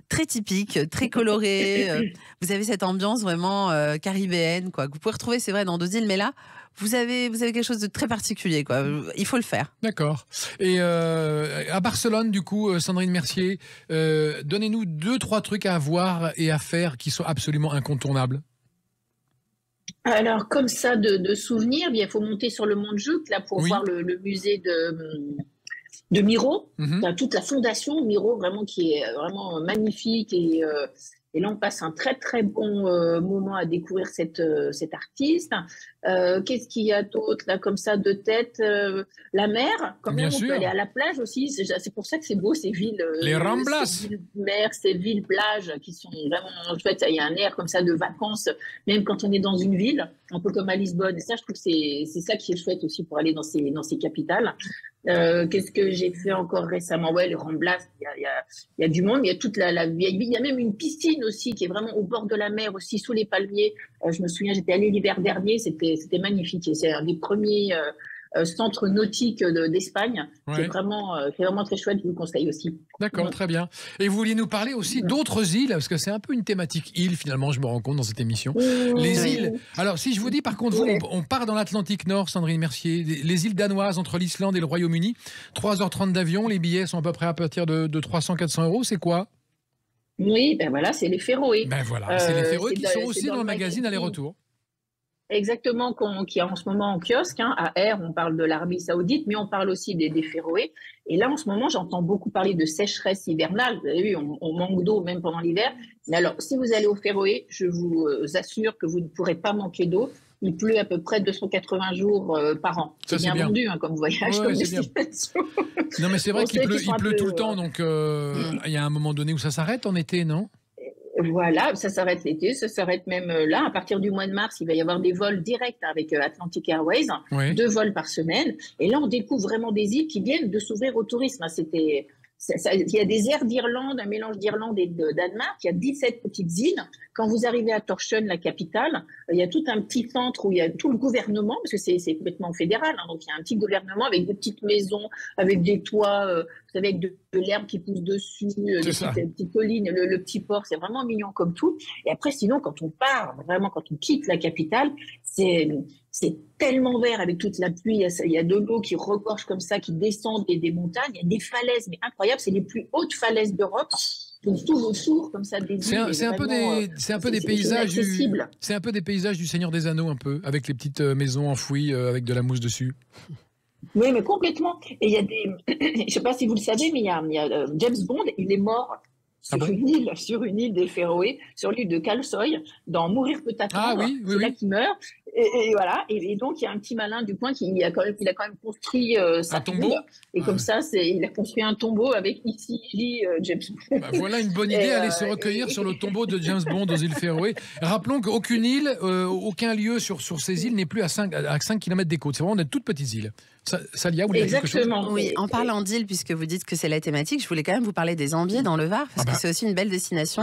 très typique, très coloré. Vous avez cette ambiance vraiment caribéenne, quoi. Que vous pouvez retrouver, c'est vrai, dans d'autres îles, mais là, vous avez quelque chose de très particulier, quoi. Il faut le faire. D'accord. Et à Barcelone, du coup, Sandrine Mercier, donnez-nous 2-3 trucs à voir et à faire qui sont absolument incontournables. Alors, comme ça, de souvenirs, il faut monter sur le Montjuïc là pour voir le musée de Miro, toute la fondation Miro, vraiment, qui est vraiment magnifique. Et là, on passe un très, très bon moment à découvrir cet artiste. Qu'est-ce qu'il y a d'autre, là, comme ça, de tête? La mer, quand même, on peut aller à la plage aussi. C'est pour ça que c'est beau, ces villes. Les Ramblas. Ces villes mer, ces villes-plages qui sont vraiment chouettes. Il y a un air comme ça de vacances, même quand on est dans une ville, un peu comme à Lisbonne. Et ça, je trouve que c'est ça qui est chouette aussi pour aller dans ces capitales. Qu'est-ce que j'ai fait encore récemment? Ouais, les Ramblas, il y a du monde, il y a toute la vieille ville. Il y a même une piscine aussi qui est vraiment au bord de la mer aussi, sous les palmiers. Je me souviens, j'étais allée l'hiver dernier, c'était magnifique. Et c'est un des premiers centres nautiques d'Espagne. C'est vraiment très chouette, je vous le conseille aussi. D'accord, très bien. Et vous vouliez nous parler aussi d'autres îles, parce que c'est un peu une thématique île, finalement, je me rends compte dans cette émission. Les îles. Alors, si je vous dis, par contre, on part dans l'Atlantique Nord, Sandrine Mercier, les îles danoises entre l'Islande et le Royaume-Uni, 3h30 d'avion, les billets sont à peu près à partir de 300-400 €, c'est quoi? Oui, ben voilà, c'est les Féroé. Ben voilà, c'est les Féroé qui sont aussi dans le magazine Aller-Retour. Exactement, qui est en ce moment en kiosque. À R, on parle de l'Arabie Saoudite, mais on parle aussi des Féroé. Et là, en ce moment, j'entends beaucoup parler de sécheresse hivernale. Vous avez vu, on manque d'eau même pendant l'hiver. Mais alors, si vous allez aux Féroé, je vous assure que vous ne pourrez pas manquer d'eau. il pleut à peu près 280 jours par an. C'est bien vendu comme voyage, comme destination. Non, mais c'est vrai qu'il pleut tout le temps, donc il y a un moment donné où ça s'arrête en été, non ? Voilà, ça s'arrête l'été, ça s'arrête même là. À partir du mois de mars, il va y avoir des vols directs avec Atlantic Airways, 2 vols par semaine. Et là, on découvre vraiment des îles qui viennent de s'ouvrir au tourisme. Il y a des aires d'Irlande, un mélange d'Irlande et de Danemark. Il y a 17 petites îles. Quand vous arrivez à Tórshavn, la capitale, il y a tout un petit centre où il y a tout le gouvernement, parce que c'est complètement fédéral. Donc, il y a un petit gouvernement avec des petites maisons, avec des toits, vous savez, avec de l'herbe qui pousse dessus, des petites collines, le petit port. C'est vraiment mignon comme tout. Et après, sinon, quand on part, vraiment, quand on quitte la capitale, c'est tellement vert avec toute la pluie. Il y a de l'eau qui regorge comme ça, qui descend des montagnes. Il y a des falaises, mais incroyables. C'est les plus hautes falaises d'Europe. Donc tout autour comme ça des îles. C'est un peu des paysages du Seigneur des Anneaux, un peu, avec les petites maisons enfouies avec de la mousse dessus. Oui, mais complètement. Et il y a je ne sais pas si vous le savez, mais il y a James Bond, il est mort sur une île des Féroé, sur l'île de Kalsoy, dans Mourir peut attendre. C'est là qu'il meurt. Et voilà. Et donc, il y a un petit malin du coin qui a quand même construit sa tombeau. Et comme ça, il a construit un tombeau avec ici James Bond. Voilà une bonne idée, aller se recueillir sur le tombeau de James Bond aux îles Féroé. Rappelons qu'aucune île, aucun lieu sur ces îles n'est plus à 5 km des côtes. C'est vraiment des toutes petites îles. Salia, vous voulez dire quelque chose ? Oui, en parlant d'îles, puisque vous dites que c'est la thématique, je voulais quand même vous parler des Ambiers dans le Var, parce que c'est aussi une belle destination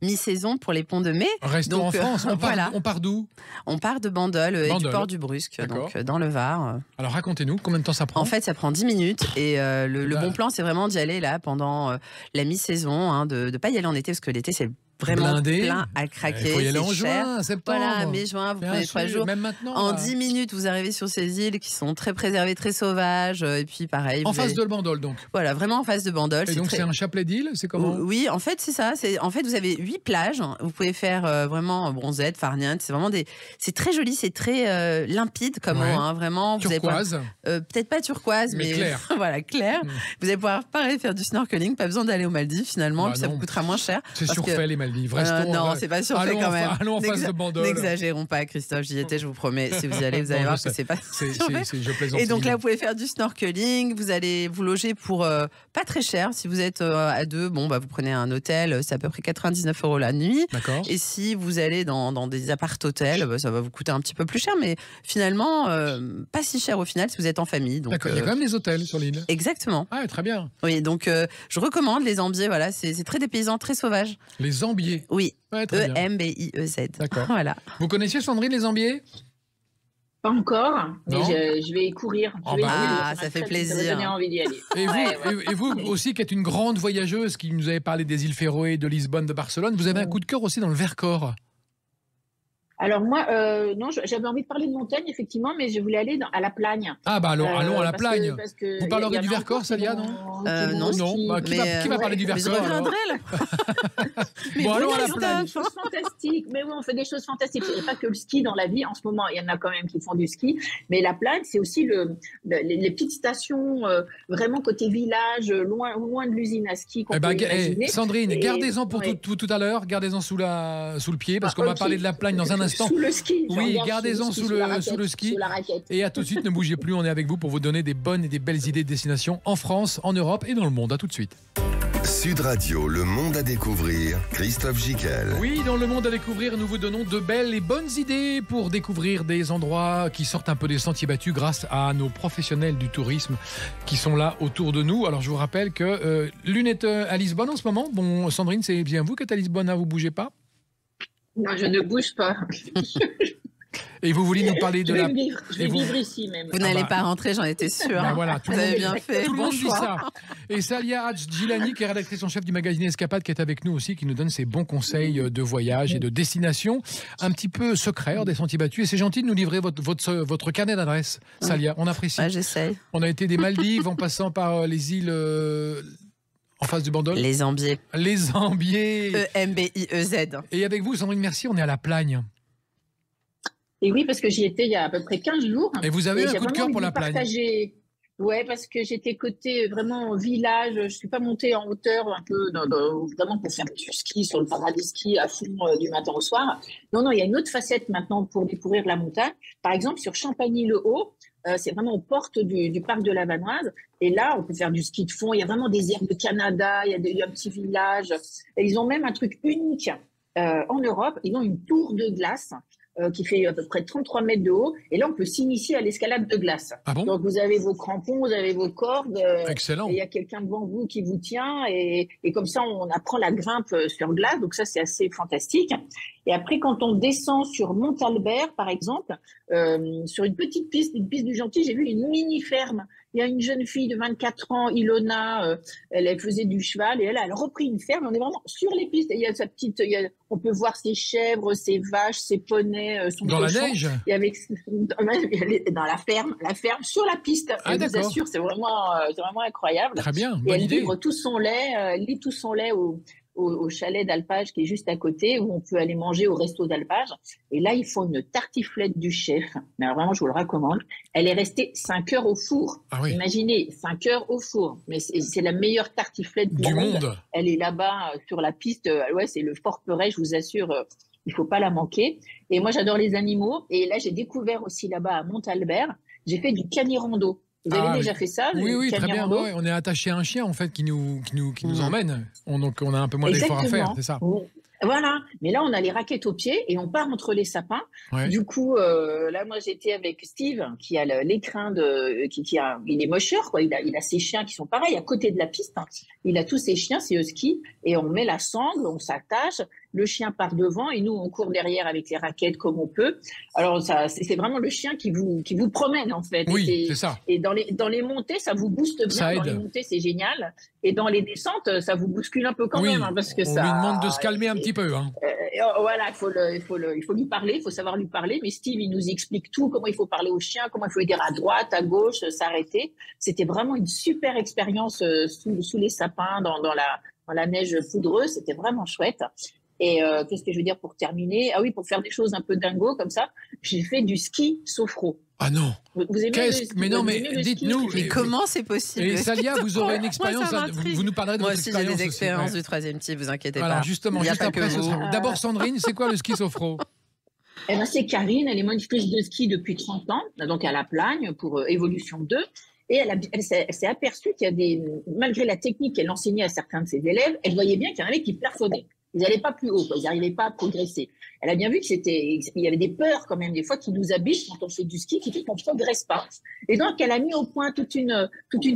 mi-saison pour les ponts de mai. Restons en France. On part d'où ? On part de Bandol et du port du Brusque, donc dans le Var. Alors racontez-nous, combien de temps ça prend ? En fait, ça prend 10 minutes et le bon plan, c'est vraiment d'y aller là pendant la mi-saison, de ne pas y aller en été, parce que l'été, c'est vraiment plein à craquer. Il faut y aller en juin, septembre. Voilà, mai-juin, vous prenez 3 jours. Même maintenant, en 10 minutes, vous arrivez sur ces îles qui sont très préservées, très sauvages. Et puis pareil. En face de Bandol, donc. Voilà, vraiment en face de Bandol. Et donc c'est un chapelet d'îles, c'est comment ? Oui, en fait, c'est ça. En fait, vous avez 8 plages. Vous pouvez faire vraiment Bronzette, Farniente. C'est vraiment c'est très joli, c'est très limpide comme eau. Vraiment. Turquoise. Peut-être pas turquoise, mais clair. Voilà, clair. Vous allez pouvoir pareil faire du snorkeling. Pas besoin d'aller aux Maldives finalement. Puis ça vous coûtera moins cher. C'est surfait les Maldives. Non, c'est pas surfait quand même. Allons en face de Bandol. N'exagérons pas, Christophe. J'y étais, je vous promets. Si vous y allez, vous allez voir que c'est pas surfait. Je plaisante. Et donc là, vous pouvez faire du snorkeling. Vous allez vous loger pour pas très cher. Si vous êtes à 2, vous prenez un hôtel. C'est à peu près 99 € la nuit. D'accord. Et si vous allez dans des appart-hôtels, ça va vous coûter un petit peu plus cher, mais finalement, pas si cher au final si vous êtes en famille. Donc, d'accord. Il y a quand même des hôtels sur l'île. Exactement. Ah, très bien. Oui, donc je recommande les Ambiers. Voilà, c'est très dépaysant, très sauvage. Les Ambiers. Oui. Ouais, E-M-B-I-E-Z. D'accord. Voilà. Vous connaissiez Sandrine les Ambiers ? Pas encore, mais je vais y courir. Ça fait plaisir. Ça va donner envie d'y aller. Et vous aussi, qui êtes une grande voyageuse, qui nous avez parlé des îles Féroé, de Lisbonne, de Barcelone, vous avez un coup de cœur aussi dans le Vercors. Alors moi, non, j'avais envie de parler de montagne, effectivement, mais je voulais aller à la Plagne. Ah bah allons à la Plagne. Vous parlerez du Vercors, Salia, non ? Non. Qui va parler du Vercors ? Je reviendrai, là. Bon, allons à la Plagne. Des choses fantastiques. Mais oui, on fait des choses fantastiques. Il n'y a pas que le ski dans la vie. En ce moment, il y en a quand même qui font du ski. Mais la Plagne, c'est aussi les petites stations, vraiment côté village, loin de l'usine à ski qu'on peut imaginer. Sandrine, gardez-en pour tout à l'heure. Gardez-en sous le pied, parce qu'on va parler de la Plagne dans un instant. Sous le ski. Oui, gardez-en sous le ski. Et à tout de suite, ne bougez plus, on est avec vous pour vous donner des bonnes et des belles idées de destination en France, en Europe et dans le monde. À tout de suite. Sud Radio, le monde à découvrir, Christophe Gicquel. Oui, dans le monde à découvrir, nous vous donnons de belles et bonnes idées pour découvrir des endroits qui sortent un peu des sentiers battus grâce à nos professionnels du tourisme qui sont là autour de nous. Alors je vous rappelle que l'une est à Lisbonne en ce moment. Bon, Sandrine, c'est bien vous qui êtes à Lisbonne, vous bougez pas ? Non, je ne bouge pas. Et vous voulez nous parler de la... Je vais vivre ici même. Vous n'allez pas rentrer, j'en étais sûre. Voilà, vous avez bien fait. Tout le monde dit ça. Et Salia Hadj-Djilani, qui est rédactrice en chef du magazine Escapade, qui est avec nous aussi, qui nous donne ses bons conseils de voyage et de destination, un petit peu secrets des sentiers battus. Et c'est gentil de nous livrer votre carnet d'adresses, Salia. On apprécie. Ouais, j'essaye. On a été des Maldives en passant par les îles... en face du Bandol. Les Ambiers. Les Ambiers. E-M-B-I-E-Z. Et avec vous, Sandrine, merci, on est à la Plagne. Et oui, parce que j'y étais il y a à peu près 15 jours. Et vous avez un coup de cœur pour la Plagne. Ouais, parce que j'étais côté vraiment village. Je suis pas montée en hauteur un peu, évidemment pour faire du ski sur le paradis ski à fond du matin au soir. Non, il y a une autre facette maintenant pour découvrir la montagne. Par exemple, sur Champagny-le-Haut, c'est vraiment aux portes du parc de la Vanoise. Et là, on peut faire du ski de fond. Il y a vraiment des aires de Canada. Il y a un petit village. Et ils ont même un truc unique en Europe. Ils ont une tour de glace qui fait à peu près 33 mètres de haut. Et là, on peut s'initier à l'escalade de glace. Ah bon? Donc, vous avez vos crampons, vous avez vos cordes. Excellent. Et il y a quelqu'un devant vous qui vous tient. Et comme ça, on apprend la grimpe sur glace. Donc, ça, c'est assez fantastique. Et après, quand on descend sur Montalbert, par exemple, sur une petite piste du Gentil, j'ai vu une mini-ferme. Il y a une jeune fille de 24 ans, Ilona, elle faisait du cheval et elle a repris une ferme. On est vraiment sur les pistes. Et il y a sa petite, on peut voir ses chèvres, ses vaches, ses poneys, son dans cochon. la neige. Et avec dans la ferme sur la piste. Ah, je vous assure, c'est vraiment incroyable. Très bien, Et bonne elle idée. livre tout son lait, au chalet d'alpage qui est juste à côté, où on peut aller manger au resto d'alpage. Et là, ils font une tartiflette du chef. Mais alors vraiment, je vous le recommande. Elle est restée 5 heures au four. Ah oui. Imaginez, 5 heures au four. Mais c'est la meilleure tartiflette Du monde. Elle est là-bas sur la piste. Ouais, c'est le Fort Perret, je vous assure. Il faut pas la manquer. Et moi, j'adore les animaux. Et là, j'ai découvert aussi là-bas à Montalbert, j'ai fait du canirando. Vous avez déjà fait ça? Oui, très bien. Ouais, on est attaché à un chien en fait qui nous emmène. Donc on a un peu moins d'efforts à faire, c'est ça. Voilà, mais là on a les raquettes aux pieds et on part entre les sapins. Ouais. Du coup, là moi j'étais avec Steve qui a l'écrin il est mocheur quoi. Il a ses chiens qui sont pareils à côté de la piste. Hein. Il a tous ses chiens, c'est husky, et on met la sangle, on s'attache. Le chien part devant et nous on court derrière avec les raquettes comme on peut. Alors ça, c'est vraiment le chien qui vous promène en fait. Oui, c'est ça. Et dans les montées, ça vous booste bien. Ça aide. Dans les montées, c'est génial. Et dans les descentes, ça vous bouscule un peu quand même, hein, parce que on lui demande de se calmer un petit peu. Hein. Voilà, il faut lui parler, il faut savoir lui parler. Mais Steve, il nous explique tout, comment il faut parler au chien, comment il faut dire à droite, à gauche, s'arrêter. C'était vraiment une super expérience sous les sapins, dans la neige poudreuse. C'était vraiment chouette. Et qu'est-ce que je veux dire pour terminer? Ah oui, pour faire des choses un peu dingo comme ça, j'ai fait du ski sophro. Ah non. Vous aimez le ski? Mais non, mais dites-nous. Mais comment c'est possible? Et Salia, vous aurez une expérience. Vous nous parlerez de votre expérience. Moi aussi, j'ai des expériences du 3e type, vous inquiétez pas. Alors justement, juste après, d'abord Sandrine, c'est quoi le ski sophro? Eh ben, c'est Karine, elle est monitrice de ski depuis 30 ans, donc à la Plagne pour Évolution 2. Et elle s'est aperçue qu'il y a malgré la technique qu'elle enseignait à certains de ses élèves, elle voyait bien qu'il y en avait qui plafonnaient. Ils n'allaient pas plus haut, quoi. Ils n'arrivaient pas à progresser. Elle a bien vu il y avait des peurs quand même, des fois, qui nous habitent quand on fait du ski, qui fait qu'on ne progresse pas. Et donc, elle a mis au point toute une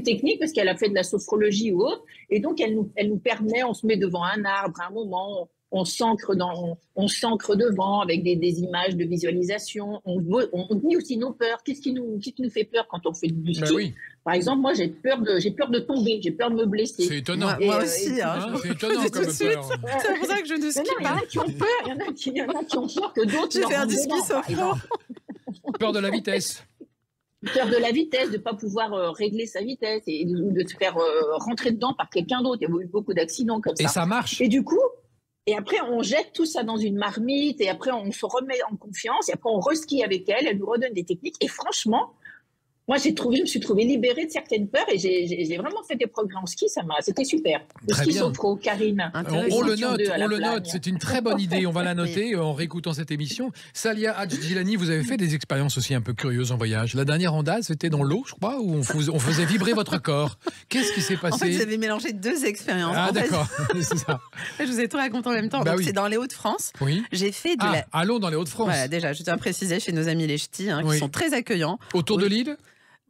technique, parce qu'elle a fait de la sophrologie ou autre. Et donc, elle nous permet, on se met devant un arbre à un moment, on s'ancre devant avec des images de visualisation. On dit aussi nos peurs. Qu'est-ce qui nous fait peur quand on fait du ski? Oui. Par exemple, moi, j'ai peur de tomber, j'ai peur de me blesser. C'est étonnant. Moi aussi. C'est étonnant comme peur. C'est pour ça que je ne skie pas. Il y en a qui ont peur, il y en a qui ont peur que d'autres. Je vais faire du ski sophro. Peur de la vitesse. Peur de la vitesse, de ne pas pouvoir régler sa vitesse et de se faire rentrer dedans par quelqu'un d'autre. Il y a eu beaucoup d'accidents comme ça. Et ça marche. Et du coup, après, on jette tout ça dans une marmite et après, on se remet en confiance et après, on reskie avec elle. Elle nous redonne des techniques. Et franchement, moi, je me suis trouvée libérée de certaines peurs et j'ai vraiment fait des progrès en ski. C'était super. Le ski sophro, Karine. On le note. C'est une très bonne idée. On va la noter en réécoutant cette émission. Salia Hadjilani, vous avez fait des expériences aussi un peu curieuses en voyage. La dernière en date, c'était dans l'eau, je crois, où on faisait vibrer votre corps. Qu'est-ce qui s'est passé? En fait, vous avez mélangé 2 expériences. Ah, d'accord. C'est ça. Je vous ai tout raconté en même temps. Bah donc, oui. c'est dans les Hauts-de-France. Oui. J'ai fait allons dans les Hauts-de-France. Voilà, déjà, je tiens à préciser chez nos amis les ch'tis, qui sont très accueillants. Autour de l'île?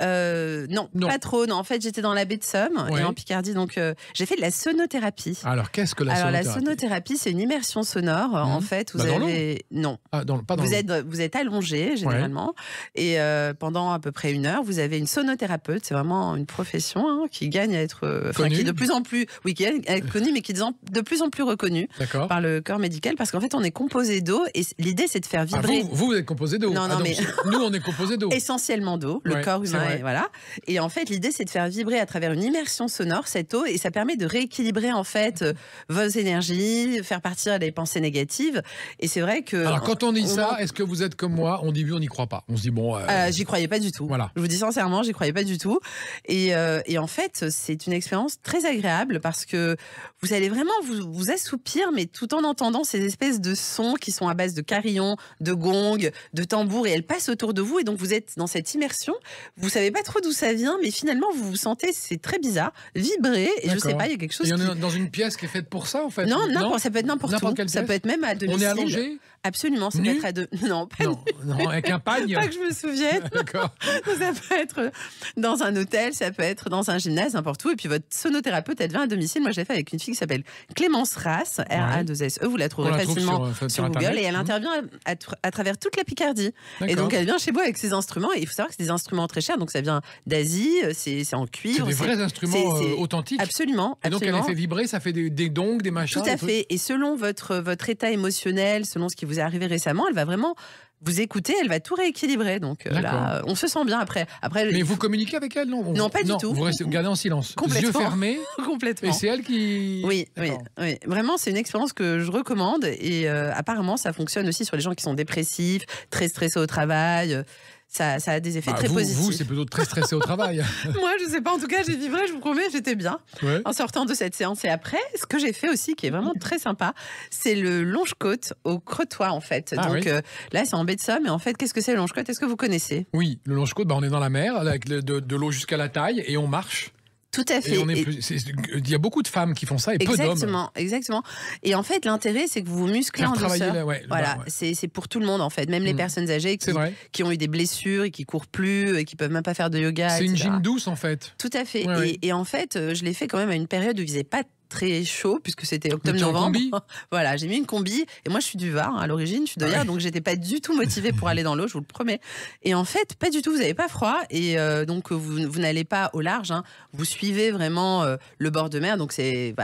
Non, pas trop. Non, en fait, j'étais dans la baie de Somme et en Picardie, donc j'ai fait de la sonothérapie. Alors, qu'est-ce que la sonothérapie? La sonothérapie, c'est une immersion sonore. En fait, vous avez non. Pas dans vous êtes allongé généralement et pendant à peu près 1 heure, vous avez une sonothérapeute. C'est vraiment une profession qui gagne à être, qui est de plus en plus, qui gagne à être connue, mais qui est de plus en plus reconnue par le corps médical, parce qu'en fait, on est composé d'eau et l'idée, c'est de faire vibrer. Vous êtes composé d'eau. Non, mais nous, on est composé d'eau. Essentiellement d'eau. Le corps humain ouais. Voilà. Et en fait, l'idée, c'est de faire vibrer à travers une immersion sonore cette eau, et ça permet de rééquilibrer en fait vos énergies, faire partir les pensées négatives. Et c'est vrai que... Alors, quand on dit ça, est-ce que vous êtes comme moi? On dit oui, on n'y croit pas. On se dit bon... j'y croyais pas du tout. Voilà. Je vous dis sincèrement, j'y croyais pas du tout. Et en fait, c'est une expérience très agréable parce que vous allez vraiment vous assoupir, mais tout en entendant ces espèces de sons qui sont à base de carillons, de gongs, de tambours, et elles passent autour de vous. Et donc, vous êtes dans cette immersion. Vous savez pas trop d'où ça vient, mais finalement, vous vous sentez, c'est très bizarre, vibrer. Et je sais pas, il y a quelque chose. Et on est dans une pièce qui est faite pour ça, en fait? Non, ça peut être n'importe où. Ça peut être même à domicile. On est allongé? Absolument, ça peut être à deux. Non, pas non, avec un pagne. Pas que je me souvienne. D'accord. Ça peut être dans un hôtel, ça peut être dans un gymnase, n'importe où. Et puis votre sonothérapeute, elle vient à domicile. Moi, je l'ai fait avec une fille qui s'appelle Clémence Rass, R-A-2-S-E. Vous la trouverez facilement sur Google. Internet. Et elle intervient à travers toute la Picardie. Et donc, elle vient chez vous avec ses instruments. Et il faut savoir que c'est des instruments très chers. Donc, ça vient d'Asie, c'est en cuivre. C'est des vrais instruments authentiques. Absolument. Et donc, elle les fait vibrer, ça fait des dongs, des machins. Tout à fait. Et selon votre état émotionnel, selon ce qui vous est arrivé récemment, elle va vraiment vous écouter, elle va tout rééquilibrer. Donc là, on se sent bien après. Mais vous communiquez avec elle, non? Non, pas du tout. Vous gardez en silence. Complètement. Yeux fermés. Complètement. Et c'est elle qui... Oui. Vraiment, c'est une expérience que je recommande. Et apparemment, ça fonctionne aussi sur les gens qui sont dépressifs, très stressés au travail. Ça a des effets très positifs. Vous, c'est plutôt très stressé au travail. Moi, je sais pas. En tout cas, j'ai vibré, je vous promets, j'étais bien en sortant de cette séance. Et après, ce que j'ai fait aussi, qui est vraiment très sympa, c'est le longe-côte au Crotoy, en fait. Donc là, c'est en baie de Somme. Mais en fait, qu'est-ce que c'est le longe-côte? Est-ce que vous connaissez? Oui, le longe-côte, on est dans la mer, avec de l'eau jusqu'à la taille, et on marche. Tout à fait. Il y a beaucoup de femmes qui font ça et peu d'hommes. Exactement. Et en fait, l'intérêt, c'est que vous vous musclez en douceur. C'est pour tout le monde, en fait. Même les personnes âgées qui ont eu des blessures et qui courent plus et qui peuvent même pas faire de yoga. C'est une gym douce, en fait. Tout à fait. Et en fait, je l'ai fait quand même à une période où il faisait pas très chaud, puisque c'était octobre-novembre. Voilà, j'ai mis une combi. Et moi, je suis du Var, à l'origine, je suis de Hier, donc j'étais pas du tout motivée pour aller dans l'eau, je vous le promets. Et en fait, pas du tout, vous n'avez pas froid. Et donc, vous n'allez pas au large. Vous suivez vraiment le bord de mer. Donc, c'est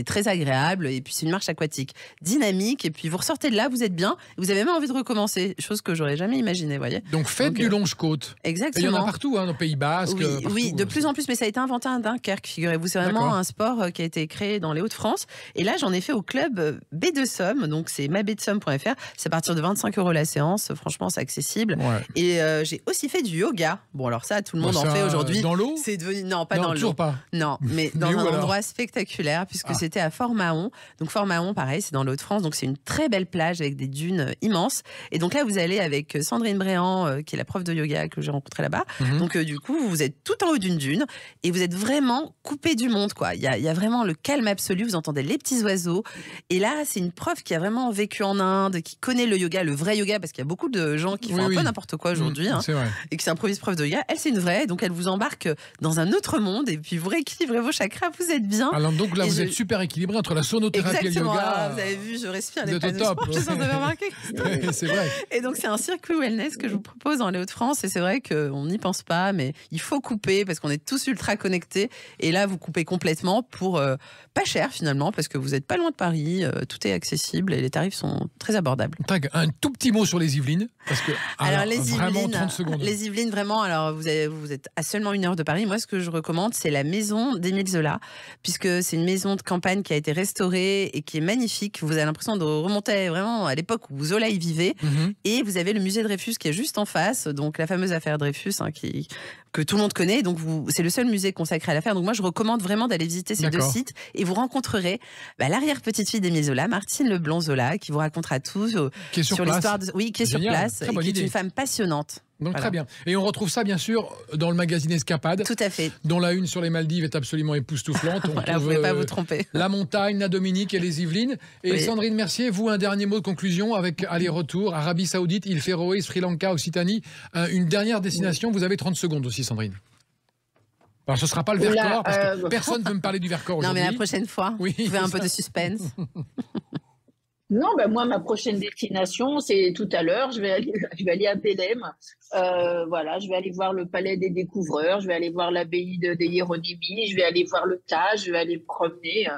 très agréable. Et puis, c'est une marche aquatique dynamique. Et puis, vous ressortez de là, vous êtes bien. Vous avez même envie de recommencer. Chose que j'aurais jamais imaginé, vous voyez. Donc, faites du longe-côte. Exactement. Et il y en a partout, dans le Pays Basque. Oui, de plus en plus. Mais ça a été inventé à Dunkerque, figurez-vous. C'est vraiment un sport qui a été créé dans les Hauts-de-France. Et là, j'en ai fait au club Baie de Somme. Donc, c'est mabaiedesomme.fr. C'est à partir de 25 € la séance. Franchement, c'est accessible. Et j'ai aussi fait du yoga. Bon, alors ça, tout le monde en fait aujourd'hui. Dans l'eau? C'est devenu... Non, pas dans l'eau. Toujours pas. Non, mais dans un endroit spectaculaire, puisque c'était à Fort-Mahon. Donc, Fort-Mahon, pareil, c'est dans les Hauts-de-France. Donc, c'est une très belle plage avec des dunes immenses. Et donc là, vous allez avec Sandrine Bréant, qui est la prof de yoga que j'ai rencontrée là-bas. Donc, du coup, vous êtes tout en haut d'une dune et vous êtes vraiment coupé du monde, quoi. Il y a vraiment le calme absolu. Vous entendez les petits oiseaux. Et là, c'est une prof qui a vraiment vécu en Inde, qui connaît le yoga, le vrai yoga, parce qu'il y a beaucoup de gens qui font un peu n'importe quoi aujourd'hui, et qui s'improvisent prof de yoga. Elle, c'est une vraie. Donc, elle vous embarque dans un autre monde et puis vous rééquilibrez vos chakras. Vous êtes bien. Alors, donc là, vous êtes super équilibré entre la sonothérapie et le yoga. Vous avez vu, je respire. Vous êtes au top. Je vous avez remarqué. C'est vrai. Et donc, c'est un circuit wellness que je vous propose dans les Hauts-de-France. Et c'est vrai qu'on n'y pense pas, mais il faut couper parce qu'on est tous ultra connectés. Et là, vous coupez complètement pour pas cher finalement, parce que vous n'êtes pas loin de Paris, tout est accessible et les tarifs sont très abordables. Un tout petit mot sur les Yvelines, parce que alors les vraiment Yvelines, 30 secondes. Les Yvelines, vraiment, alors vous êtes à seulement 1 heure de Paris. Moi, ce que je recommande, c'est la maison d'Émile Zola, puisque c'est une maison de campagne qui a été restaurée et qui est magnifique. Vous avez l'impression de remonter vraiment à l'époque où Zola y vivait. Et vous avez le musée Dreyfus qui est juste en face, donc la fameuse affaire Dreyfus, que tout le monde connaît. Donc, c'est le seul musée consacré à l'affaire. Donc, moi, je recommande vraiment d'aller visiter ces deux sites et vous rencontrerez l'arrière-petite-fille d'Émile Zola, Martine Leblanc-Zola, qui vous racontera tout sur l'histoire de... Oui, qui est sur place et qui est une femme passionnante. Donc très bien. Et on retrouve ça bien sûr dans le magazine Escapade. Tout à fait. Dont la une sur les Maldives est absolument époustouflante. On voilà, vous ne pouvez pas vous tromper. La montagne, la Dominique et les Yvelines. Et Sandrine Mercier, vous un dernier mot de conclusion avec aller-retour, Arabie Saoudite, île Féroé, Sri Lanka, Occitanie. Une dernière destination, vous avez 30 secondes aussi Sandrine. Alors ce ne sera pas le Vercors, parce que personne ne peut me parler du Vercors aujourd'hui. Non mais la prochaine fois, vous pouvez un peu de suspense. Non, moi, ma prochaine destination, c'est tout à l'heure. Je vais aller à Belém. Je vais aller voir le Palais des Découvreurs. Je vais aller voir l'abbaye des Hieronymies. Je vais aller voir le Taj. Je vais aller me promener.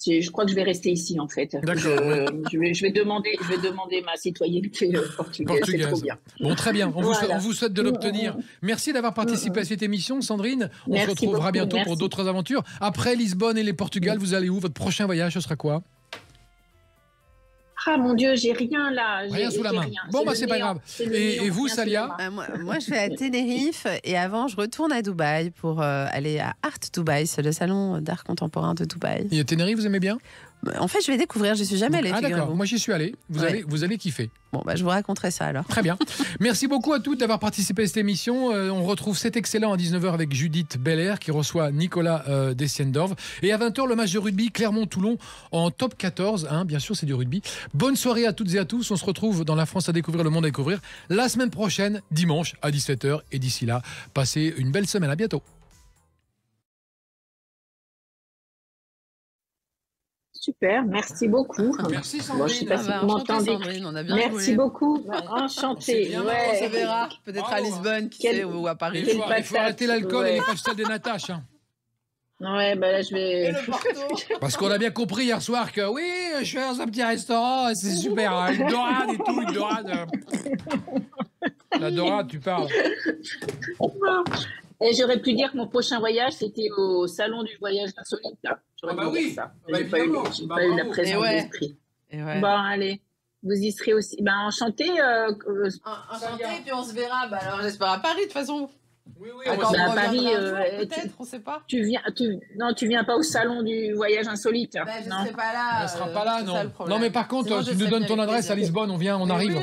Je crois que je vais rester ici, en fait. Je vais demander ma citoyenneté portugaise. C'est trop bien. Bon, très bien. On vous souhaite de l'obtenir. Merci d'avoir participé à cette émission, Sandrine. On se retrouvera bientôt pour d'autres aventures. Après Lisbonne et les Portugal, vous allez où? Votre prochain voyage, ce sera quoi? Ah mon Dieu, j'ai rien là. Rien sous la main. Bon, bah c'est pas grave. Et vous, Salia? Moi, je vais à Tenerife et avant, je retourne à Dubaï pour aller à Art Dubaï. C'est le salon d'art contemporain de Dubaï. Et à Tenerife, vous aimez bien? En fait, je vais découvrir. Je suis jamais allée. Ah d'accord. Moi, j'y suis allé. Vous allez kiffer. Bon, bah, je vous raconterai ça alors. Très bien. Merci beaucoup à toutes d'avoir participé à cette émission. On retrouve C'est excellent à 19h avec Judith Belair qui reçoit Nicolas Dessiendorf. Et à 20h, le match de rugby Clermont-Toulon en top 14. Bien sûr, c'est du rugby. Bonne soirée à toutes et à tous. On se retrouve dans La France à découvrir, le monde à découvrir la semaine prochaine, dimanche à 17h. Et d'ici là, passez une belle semaine. À bientôt. Super, merci beaucoup. Merci Sandrine. Je sais pas si vous m'entendez. Merci beaucoup. Enchanté. On se verra peut-être à Lisbonne, qui sait, ou à Paris. Il faut arrêter l'alcool et les pastels des Nataches. Ouais, bah là je vais. Parce qu'on a bien compris hier soir que oui, je suis dans un petit restaurant, c'est super, une dorade et tout, une dorade. La dorade, tu parles. Et j'aurais pu dire que mon prochain voyage, c'était au salon du voyage insolite. J'aurais pu dire ça. J'ai pas eu la présence d'esprit. Bon, allez, vous y serez aussi. Enchanté. Enchanté, et puis on se verra. Alors, j'espère à Paris, de toute façon. Oui, à Paris, peut-être, on ne sait pas. Tu viens pas au salon du voyage insolite. Je ne serai pas là. Elle ne sera pas là, non. Non, mais par contre, tu nous donnes ton adresse à Lisbonne, on vient, on arrive.